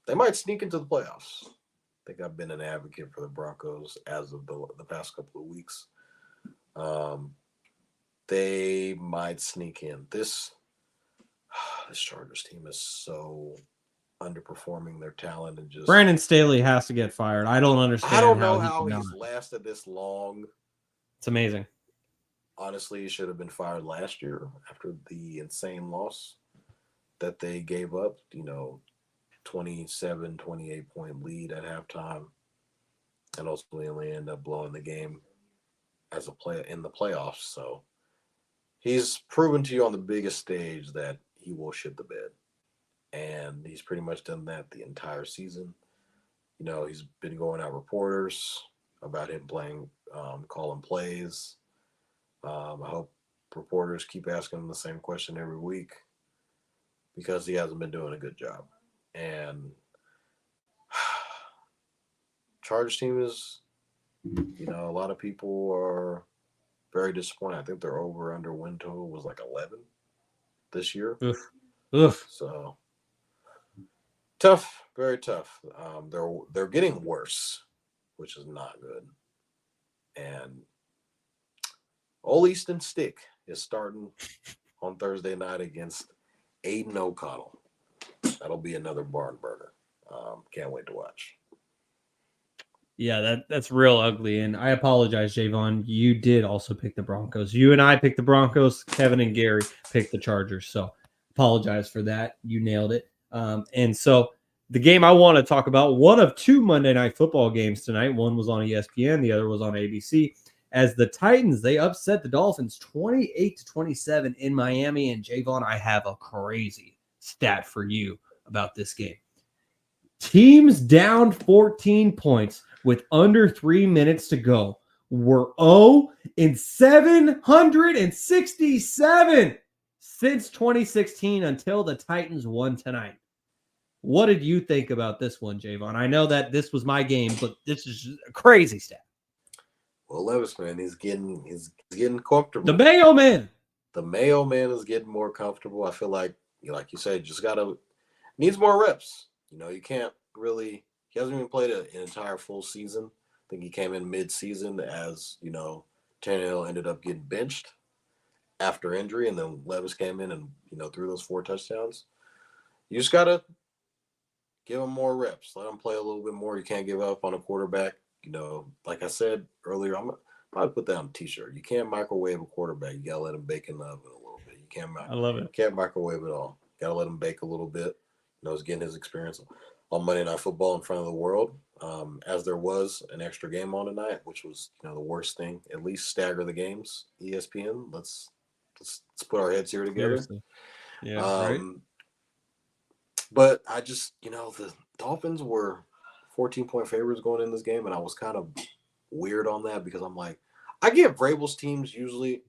They might sneak into the playoffs. I think I've been an advocate for the Broncos as of the past couple of weeks. They might sneak in. This Chargers team is so underperforming their talent and just. Brandon Staley has to get fired. I don't understand. I don't know how he's lasted this long. It's amazing. Honestly, he should have been fired last year after the insane loss that they gave up. 27, 28-point lead at halftime, and ultimately end up blowing the game as a player in the playoffs. So he's proven to you on the biggest stage that he will shit the bed, and he's pretty much done that the entire season. He's been going out reporters about him playing, calling plays. I hope reporters keep asking him the same question every week because he hasn't been doing a good job. And Chargers team is, a lot of people are very disappointed. I think their over-under win total was 11 this year. Oof. So Tough, very tough. They're getting worse, which is not good. And Ole Easton Stick is starting on Thursday night against Aiden O'Connell. That'll be another barn burner. Can't wait to watch. Yeah, that's real ugly. And I apologize, Jaevon. You did also pick the Broncos. You and I picked the Broncos. Kevin and Garry picked the Chargers. So apologize for that. You nailed it. And so the game I want to talk about, one of two Monday Night Football games tonight. One was on ESPN. The other was on ABC. As the Titans, they upset the Dolphins 28-27 in Miami. And Jaevon, I have a crazy stat for you about this game. Teams down 14 points with under 3 minutes to go were 0-767 since 2016 until the Titans won tonight. What did you think about this one, Jaevon? I know that this was my game, but this is just a crazy stat. Well, Levis, man, he's getting comfortable. The Mayo Man. The Mayo Man is getting more comfortable. I feel like you said, just needs more reps. You can't really. He hasn't even played an entire full season. I think he came in mid-season as Tannehill ended up getting benched after injury, and then Levis came in and threw those 4 touchdowns. You just gotta give him more reps. Let him play a little bit more. You can't give up on a quarterback. Like I said earlier, I'm gonna probably put that on a T-shirt. You can't microwave a quarterback. You gotta let him bake in the oven a little bit. You can't. I love it. Can't microwave it all. Gotta let him bake a little bit. He's getting his experience on Monday Night Football in front of the world. As there was an extra game on tonight, which was the worst thing. At least stagger the games. ESPN. Let's put our heads here together. Seriously. Yeah. Right. But I just the Dolphins were 14-point favorites going in this game, and I was kind of weird on that because I'm like, I give Vrabel's teams usually,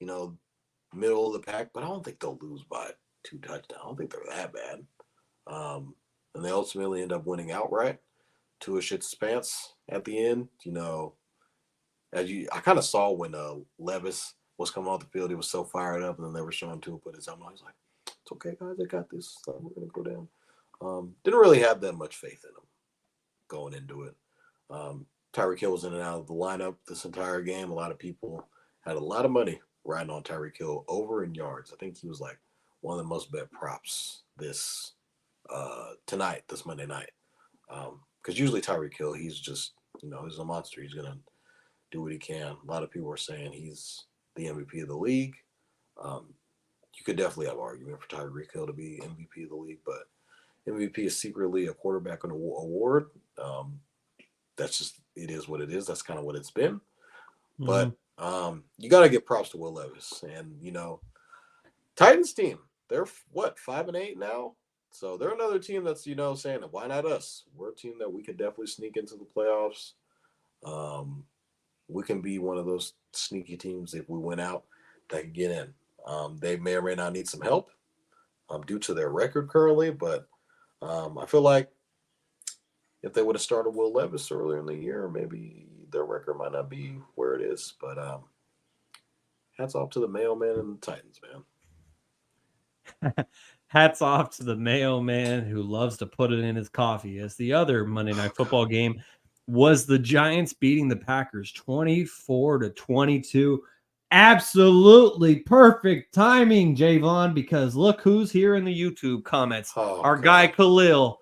middle of the pack, but I don't think they'll lose by 2 touchdowns. I don't think they're that bad. And they ultimately end up winning outright to a shit's pants at the end. I kind of saw when Levis was coming off the field, he was so fired up, and then they were showing Tua put his helmet on. He's like, "It's okay, guys, I got this. We're gonna go down." Didn't really have that much faith in him going into it. Tyreek Hill was in and out of the lineup this entire game. A lot of people had a lot of money riding on Tyreek Hill over in yards. I think he was like one of the most bet props this Monday night. Because usually Tyreek Hill, he's just, he's a monster. He's going to do what he can. A lot of people are saying he's the MVP of the league. You could definitely have an argument for Tyreek Hill to be MVP of the league, but MVP is secretly a quarterback award. That's just, it is what it is. That's kind of what it's been. Mm-hmm. But you got to give props to Will Levis. And, Titans team, they're 5-8 now? So they're another team that's, saying, why not us? We're a team that we could definitely sneak into the playoffs. We can be one of those sneaky teams if we win out that can get in. They may or may not need some help due to their record currently, but I feel like if they would have started Will Levis earlier in the year, maybe their record might not be where it is. But hats off to the mailman and the Titans, man. Hats off to the Mayo Man who loves to put it in his coffee. As the other Monday Night Football game was the Giants beating the Packers 24-22. Absolutely perfect timing, Jaevon, because look who's here in the YouTube comments. Our guy Khalil,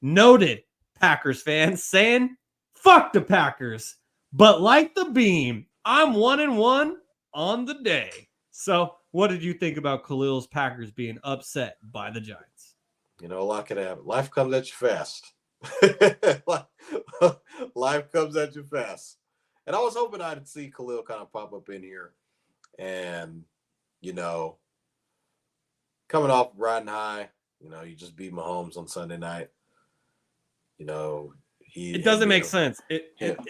noted Packers fan, saying, fuck the Packers. But like the beam, I'm 1-1 on the day. So what did you think about Khalil's Packers being upset by the Giants? A lot can happen. Life comes at you fast. Life comes at you fast. And I was hoping I'd see Khalil kind of pop up in here and, coming off riding high, you just beat Mahomes on Sunday night. It doesn't make sense.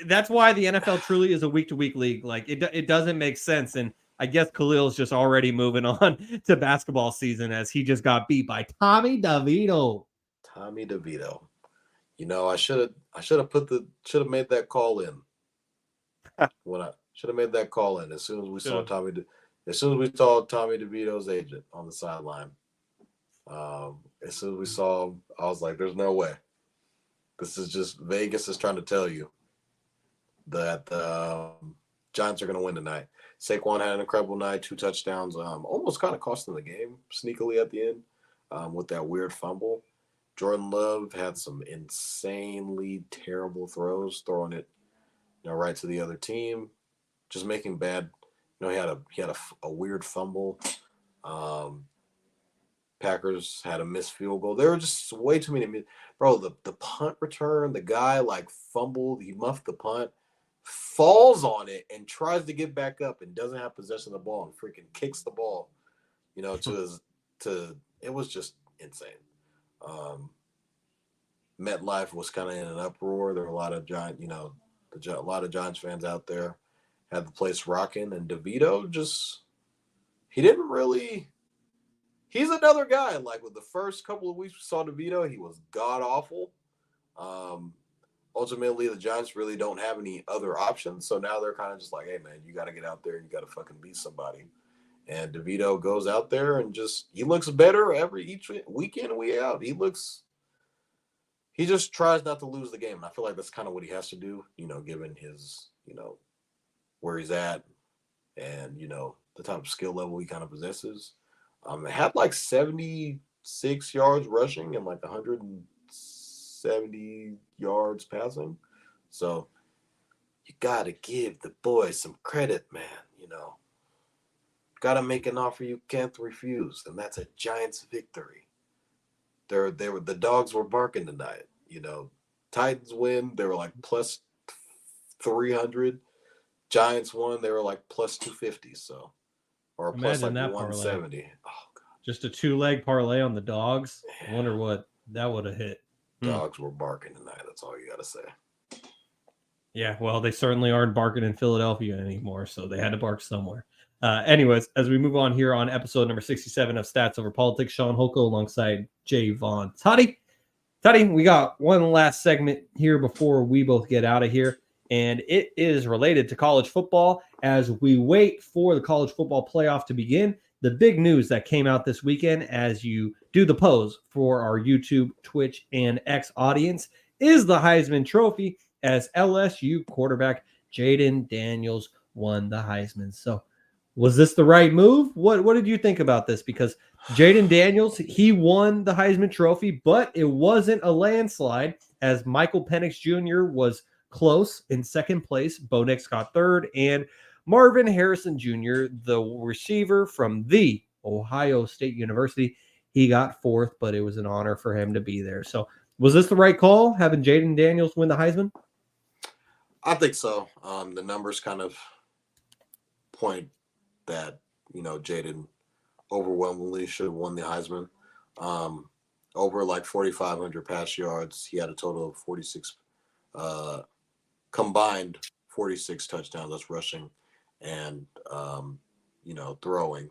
That's why the NFL truly is a week-to-week league. Like it doesn't make sense. And I guess Khalil's just already moving on to basketball season as he just got beat by Tommy DeVito. Tommy DeVito. I should have made that call in. When I should have made that call in as soon as we saw Tommy DeVito's agent on the sideline. As soon as we saw him, I was like, "There's no way. This is just Vegas is trying to tell you that the Giants are going to win tonight." Saquon had an incredible night, 2 touchdowns, almost kind of cost them the game sneakily at the end with that weird fumble. Jordan Love had some insanely terrible throws, throwing it right to the other team, just making bad. He had a weird fumble. Packers had a missed field goal. There were just way too many. Bro, the punt return, the guy like fumbled, he muffed the punt, falls on it and tries to get back up and doesn't have possession of the ball and freaking kicks the ball, it was just insane. MetLife was kind of in an uproar. There were a lot of a lot of Giants fans out there, had the place rocking, and DeVito he's another guy. Like with the first couple of weeks we saw DeVito, he was god awful. Ultimately, the Giants really don't have any other options. So now they're kind of just like, hey, man, you got to get out there and you got to fucking beat somebody. And DeVito goes out there and he looks better each week in and week out. He just tries not to lose the game. And I feel like that's kind of what he has to do, given his, where he's at and, the type of skill level he kind of possesses. It had like 76 yards rushing and like 170 yards passing. So you got to give the boys some credit, man. Got to make an offer you can't refuse. And that's a Giants victory. The dogs were barking tonight. Titans win. They were like plus 300. Giants won. They were like plus 250. So, or plus like 170. Oh, God. Just a 2-leg parlay on the dogs. I wonder what that would have hit. Dogs were barking tonight. That's all you got to say. Yeah, well, they certainly aren't barking in Philadelphia anymore, so they had to bark somewhere. Anyways, as we move on here on episode number 67 of Stats Over Politics, Sean Holko alongside Jaevon. Toddy, we got one last segment here before we both get out of here, and it is related to college football. As we wait for the college football playoff to begin, the big news that came out this weekend as you do the pose for our YouTube, Twitch, and X audience is the Heisman Trophy, as LSU quarterback Jayden Daniels won the Heisman. So was this the right move? What did you think about this? Because Jayden Daniels, he won the Heisman Trophy, but it wasn't a landslide, as Michael Penix Jr. was close in second place. Bo Nix got third, and Marvin Harrison Jr., the receiver from the Ohio State University, he got fourth, but it was an honor for him to be there. So was this the right call, having Jayden Daniels win the Heisman? I think so. The numbers kind of point that, Jayden overwhelmingly should have won the Heisman. Over like 4,500 pass yards. He had a total of 46, combined 46 touchdowns. That's rushing and, throwing.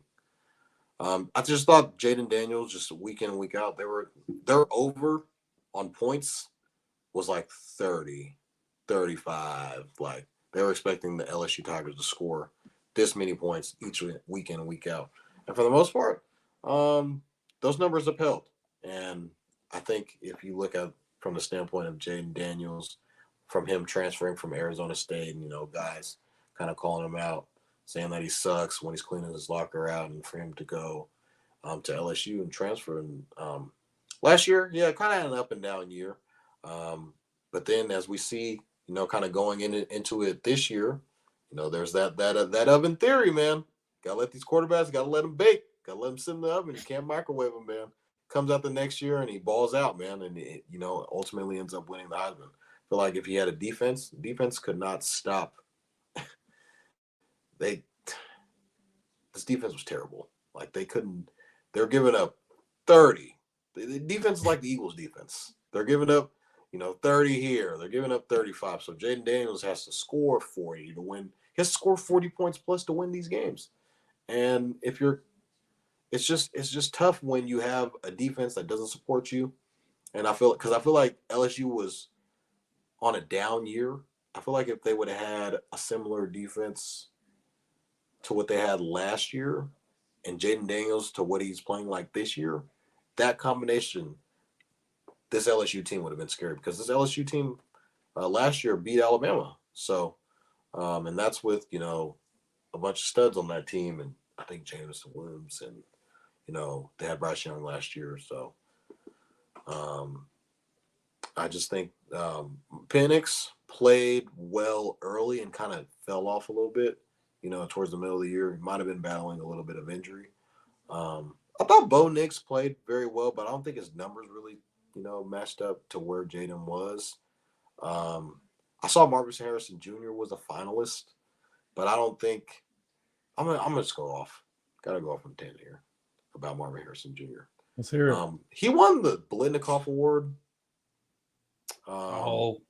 I just thought Jayden Daniels, just week in and week out, their over on points was like 30, 35. Like they were expecting the LSU Tigers to score this many points each week in and week out. And for the most part, those numbers upheld. And I think if you look at from the standpoint of Jayden Daniels, from him transferring from Arizona State, and, guys kind of calling him out, saying that he sucks when he's cleaning his locker out, and for him to go to LSU and transfer. And last year, yeah, kind of had an up and down year. But then as we see, kind of going into it this year, there's that oven theory, man. Gotta let these quarterbacks, gotta let them bake, gotta let them sit in the oven. You can't microwave them, man. Comes out the next year and he balls out, man, and ultimately ends up winning the Heisman. I feel like if he had a defense could not stop. This defense was terrible. Like they're giving up 30. The defense is like the Eagles defense. They're giving up 30 here. They're giving up 35. So Jayden Daniels has to score 40 to win. He has to score 40 points plus to win these games. And it's just tough when you have a defense that doesn't support you. And I feel like LSU was on a down year. I feel like if they would have had a similar defense to what they had last year and Jayden Daniels to what he's playing like this year, that combination, this LSU team would have been scary because this LSU team last year beat Alabama. So, and that's with, a bunch of studs on that team. And I think Jameson Williams and, they had Bryce Young last year. So, I just think Penix played well early and kind of fell off a little bit, towards the middle of the year. He might have been battling a little bit of injury. I thought Bo Nix played very well, but I don't think his numbers really, matched up to where Jayden was. I saw Marvin Harrison Jr. was a finalist, but I don't think I'm gonna just go off. Gotta go off on 10 here about Marvin Harrison Jr. Let's hear it. He won the Blitnikoff Award.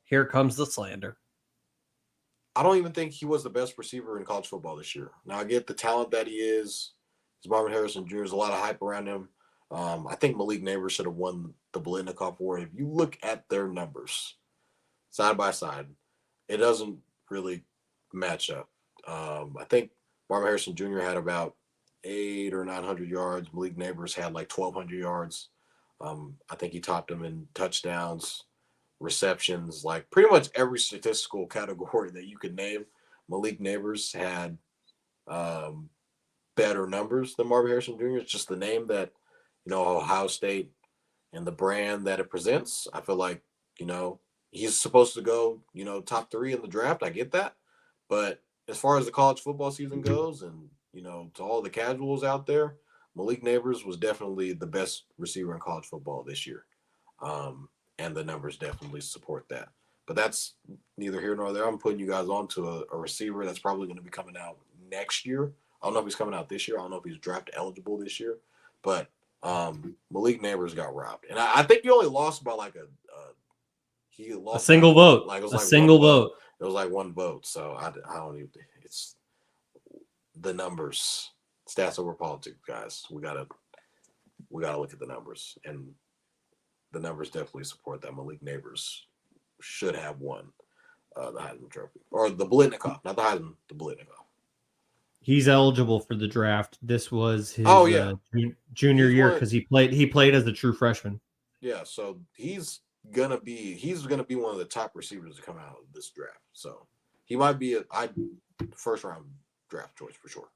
Here comes the slander. I don't even think he was the best receiver in college football this year. Now, I get the talent that he is. He's Marvin Harrison Jr. There's a lot of hype around him. I think Malik Neighbors should have won the Blitnikoff Award. If you look at their numbers side by side, it doesn't really match up. I think Marvin Harrison Jr. had about 800 or 900 yards. Malik Neighbors had like 1,200 yards. I think he topped him in touchdowns, receptions, like pretty much every statistical category that you could name. Malik Neighbors had better numbers than Marvin Harrison Jr. It's just the name that, Ohio State and the brand that it presents. I feel like, he's supposed to go, top 3 in the draft. I get that. But as far as the college football season goes and, to all the casuals out there, Malik Neighbors was definitely the best receiver in college football this year. And the numbers definitely support that. But that's neither here nor there. I'm putting you guys on to a receiver that's probably going to be coming out next year. I don't know if he's coming out this year. I don't know if he's draft eligible this year. But Malik Neighbors got robbed. And I think he only lost by like a single vote. Like, it was a like single vote. It was like one vote. So I don't even – it's the numbers. Stats over politics, guys. We gotta look at the numbers. And the numbers definitely support that Malik Neighbors should have won the Heisman Trophy. Or the Blitnikoff. Not the Heisman, the Blitnikoff. He's eligible for the draft. This was his junior year because he played as a true freshman. Yeah, so he's gonna be one of the top receivers to come out of this draft. So he might be a first round draft choice for sure.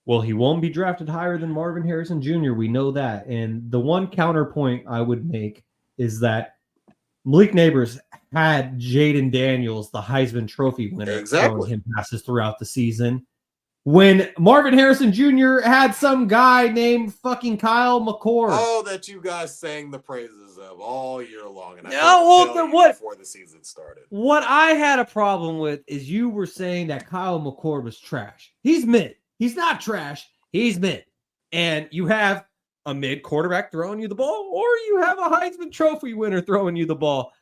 Well, he won't be drafted higher than Marvin Harrison Jr. We know that. And the one counterpoint I would make is that Malik Neighbors had Jayden Daniels, the Heisman Trophy winner, throwing him passes throughout the season. When Marvin Harrison Jr. had some guy named fucking Kyle McCord. Oh, that you guys sang the praises of all year long. And before the season started. What I had a problem with is you were saying that Kyle McCord was trash. He's mid. He's not trash. He's mid. And you have a mid quarterback throwing you the ball, or you have a Heisman Trophy winner throwing you the ball.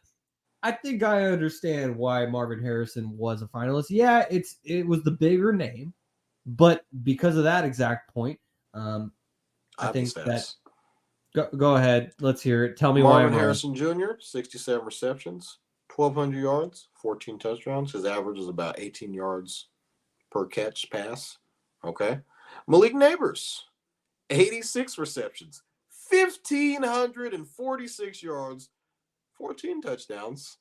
I think I understand why Marvin Harrison was a finalist. Yeah, it was the bigger name, but because of that exact point, I think that go ahead. Let's hear it. Tell me why Marvin Harrison Jr., 67 receptions, 1,200 yards, 14 touchdowns. His average is about 18 yards per catch pass. Okay. Malik Neighbors, 86 receptions, 1,546 yards, 14 touchdowns,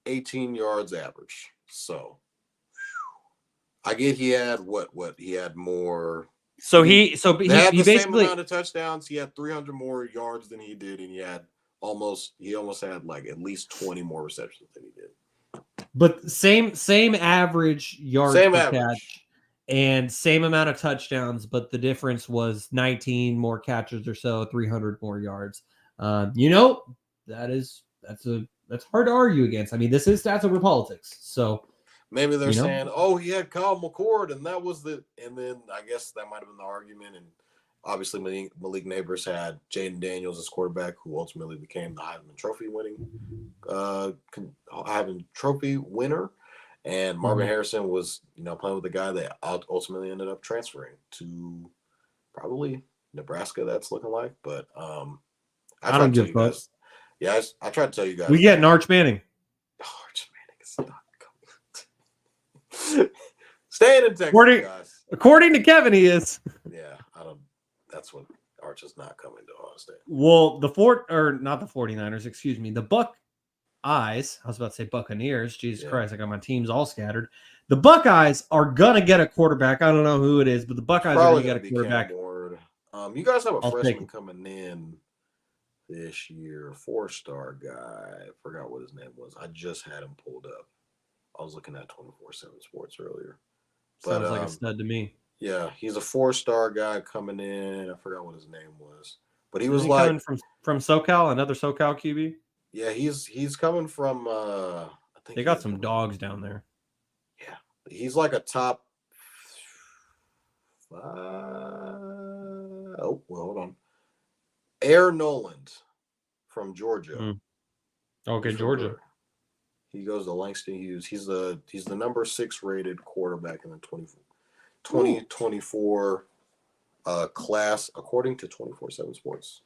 18 yards average. So I get he had what he had more. So he had the same amount of touchdowns. He had 300 more yards than he did, and he almost had like at least 20 more receptions than he did. But same average yards per catch. And same amount of touchdowns, but the difference was 19 more catches or so, 300 more yards. That's hard to argue against. I mean, this is stats over politics. So maybe they're saying, "Oh, he had Kyle McCord, and that was the." And then I guess that might have been the argument. And obviously, Malik Neighbors had Jayden Daniels as quarterback, who ultimately became the Heisman Trophy winner. And Marvin Harrison was, playing with a guy that ultimately ended up transferring to probably Nebraska. That's looking like, but I don't give a fuck. Yeah, I tried to tell you guys. We get an Arch Manning. Arch Manning is not coming. Staying in Texas, guys. According to Kevin, he is. Yeah, I don't. That's what are just not coming to Ohio State. Well, not the 49ers, excuse me. The Buckeyes, I was about to say Buccaneers. Jesus Christ, I got my teams all scattered. The Buckeyes are going to get a quarterback. I don't know who it is, but the Buckeyes are going to get a quarterback. You guys have a I'll freshman coming in this year, 4-star guy. I forgot what his name was. I just had him pulled up. I was looking at 24/7 Sports earlier. Sounds like a stud to me. Yeah, he's a 4-star guy coming in. I forgot what his name was, but he Isn't was he like coming from SoCal, another SoCal QB. Yeah, he's coming from. I think they got some dogs down there. Yeah, he's like a top 5. Oh, well, hold on. Air Noland from Georgia. Okay, Georgia. He goes to Langston Hughes. He's the number 6 rated quarterback in the 2024 class, according to 24/7 Sports.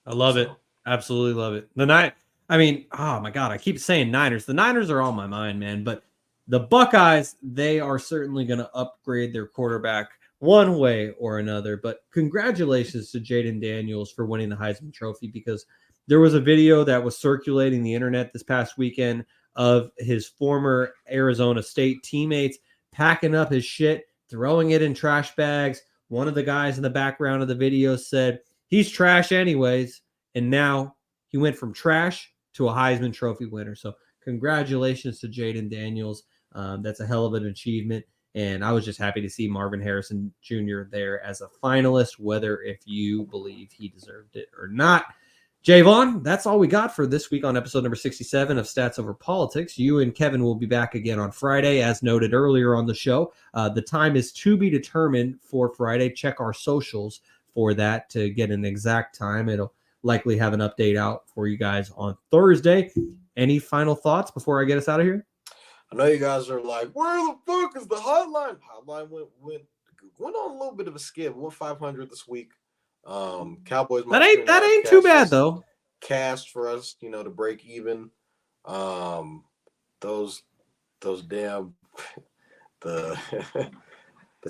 I love it. Absolutely love it. Oh my God, I keep saying Niners. The Niners are on my mind, man. But the Buckeyes, they are certainly going to upgrade their quarterback one way or another. But congratulations to Jayden Daniels for winning the Heisman Trophy, because there was a video that was circulating the internet this past weekend of his former Arizona State teammates packing up his shit, throwing it in trash bags. One of the guys in the background of the video said, "He's trash anyways." And now he went from trash to a Heisman Trophy winner. So congratulations to Jayden Daniels. That's a hell of an achievement. And I was just happy to see Marvin Harrison Jr. there as a finalist, whether if you believe he deserved it or not. Jaevon, that's all we got for this week on episode number 67 of Stats Over Politics. You and Kevin will be back again on Friday, as noted earlier on the show. The time is to be determined for Friday. Check our socials for that to get an exact time. It'll likely have an update out for you guys on Thursday. Any final thoughts before I get us out of here? I know you guys are like, where the fuck is the hotline? Hotline went on a little bit of a skid. Went 500 this week. Cowboys. That ain't too bad though. Cast for us, to break even. Those damn the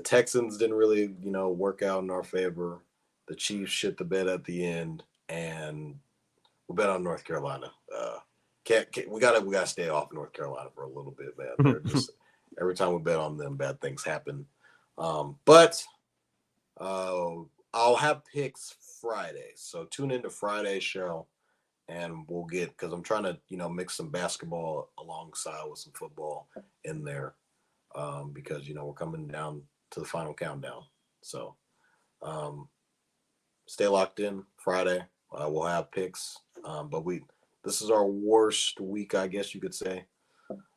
Texans didn't really, work out in our favor. The Chiefs shit the bed at the end, and we bet on North Carolina. We gotta stay off North Carolina for a little bit, man. They're just, every time we bet on them, bad things happen. But I'll have picks Friday, so tune into Friday's show, and we'll get, because I'm trying to mix some basketball alongside with some football in there, because we're coming down to the final countdown. So stay locked in Friday. We'll have picks, but this is our worst week, I guess you could say,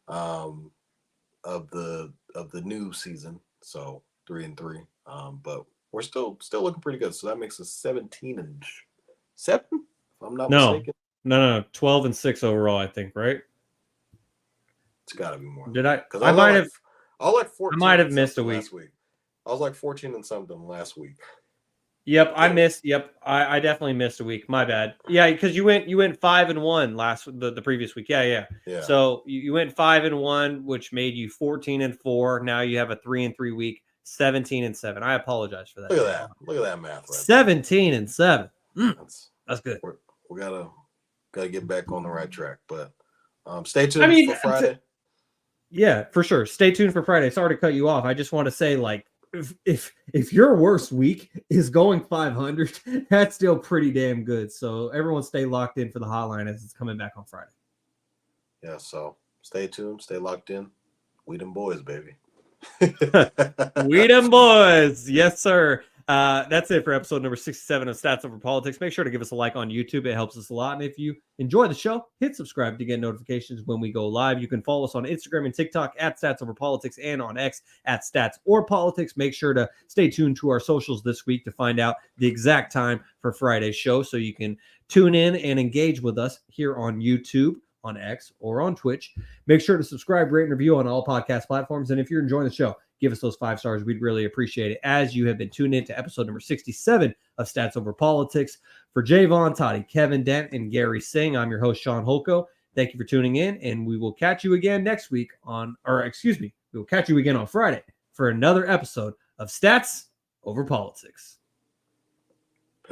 of the new season. So 3-3, but we're still looking pretty good. So that makes us 17-7, if I'm not mistaken. No, 12-6 overall, I think, right? It's got to be more. Did I? Because I might have. I might have missed a week. Last week. I was like 14 and something last week. Yep, I missed. Yep, I definitely missed a week. My bad. Yeah, because you went 5-1 the previous week. Yeah. So you went 5-1, which made you 14-4. Now you have a 3-3 week. 17-7. I apologize for that. Look at that math. Right 17-7. That's good. We gotta get back on the right track. But stay tuned for Friday. Yeah, for sure. Stay tuned for Friday. Sorry to cut you off. I just want to say, like, if your worst week is going 500, that's still pretty damn good. So everyone stay locked in for the hotline as it's coming back on Friday. Yeah. So stay tuned. Stay locked in. We them boys, baby. We them boys. Yes, sir. That's it for episode number 67 of Stats Over Politics. Make sure to give us a like on YouTube. It helps us a lot. And if you enjoy the show, hit subscribe to get notifications when we go live. You can follow us on Instagram and TikTok at Stats Over Politics, and on X at Stats or Politics. Make sure to stay tuned to our socials this week to find out the exact time for Friday's show, so you can tune in and engage with us here on YouTube, on X, or on Twitch. Make sure to subscribe, rate, and review on all podcast platforms. And if you're enjoying the show, give us those 5 stars. We'd really appreciate it, as you have been tuned in to episode number 67 of Stats Over Politics. For Jaevon, Toddy, Kevin Dent, and Garry Singh, I'm your host, Sean Holko. Thank you for tuning in, and we will catch you again next week we will catch you again on Friday for another episode of Stats Over Politics.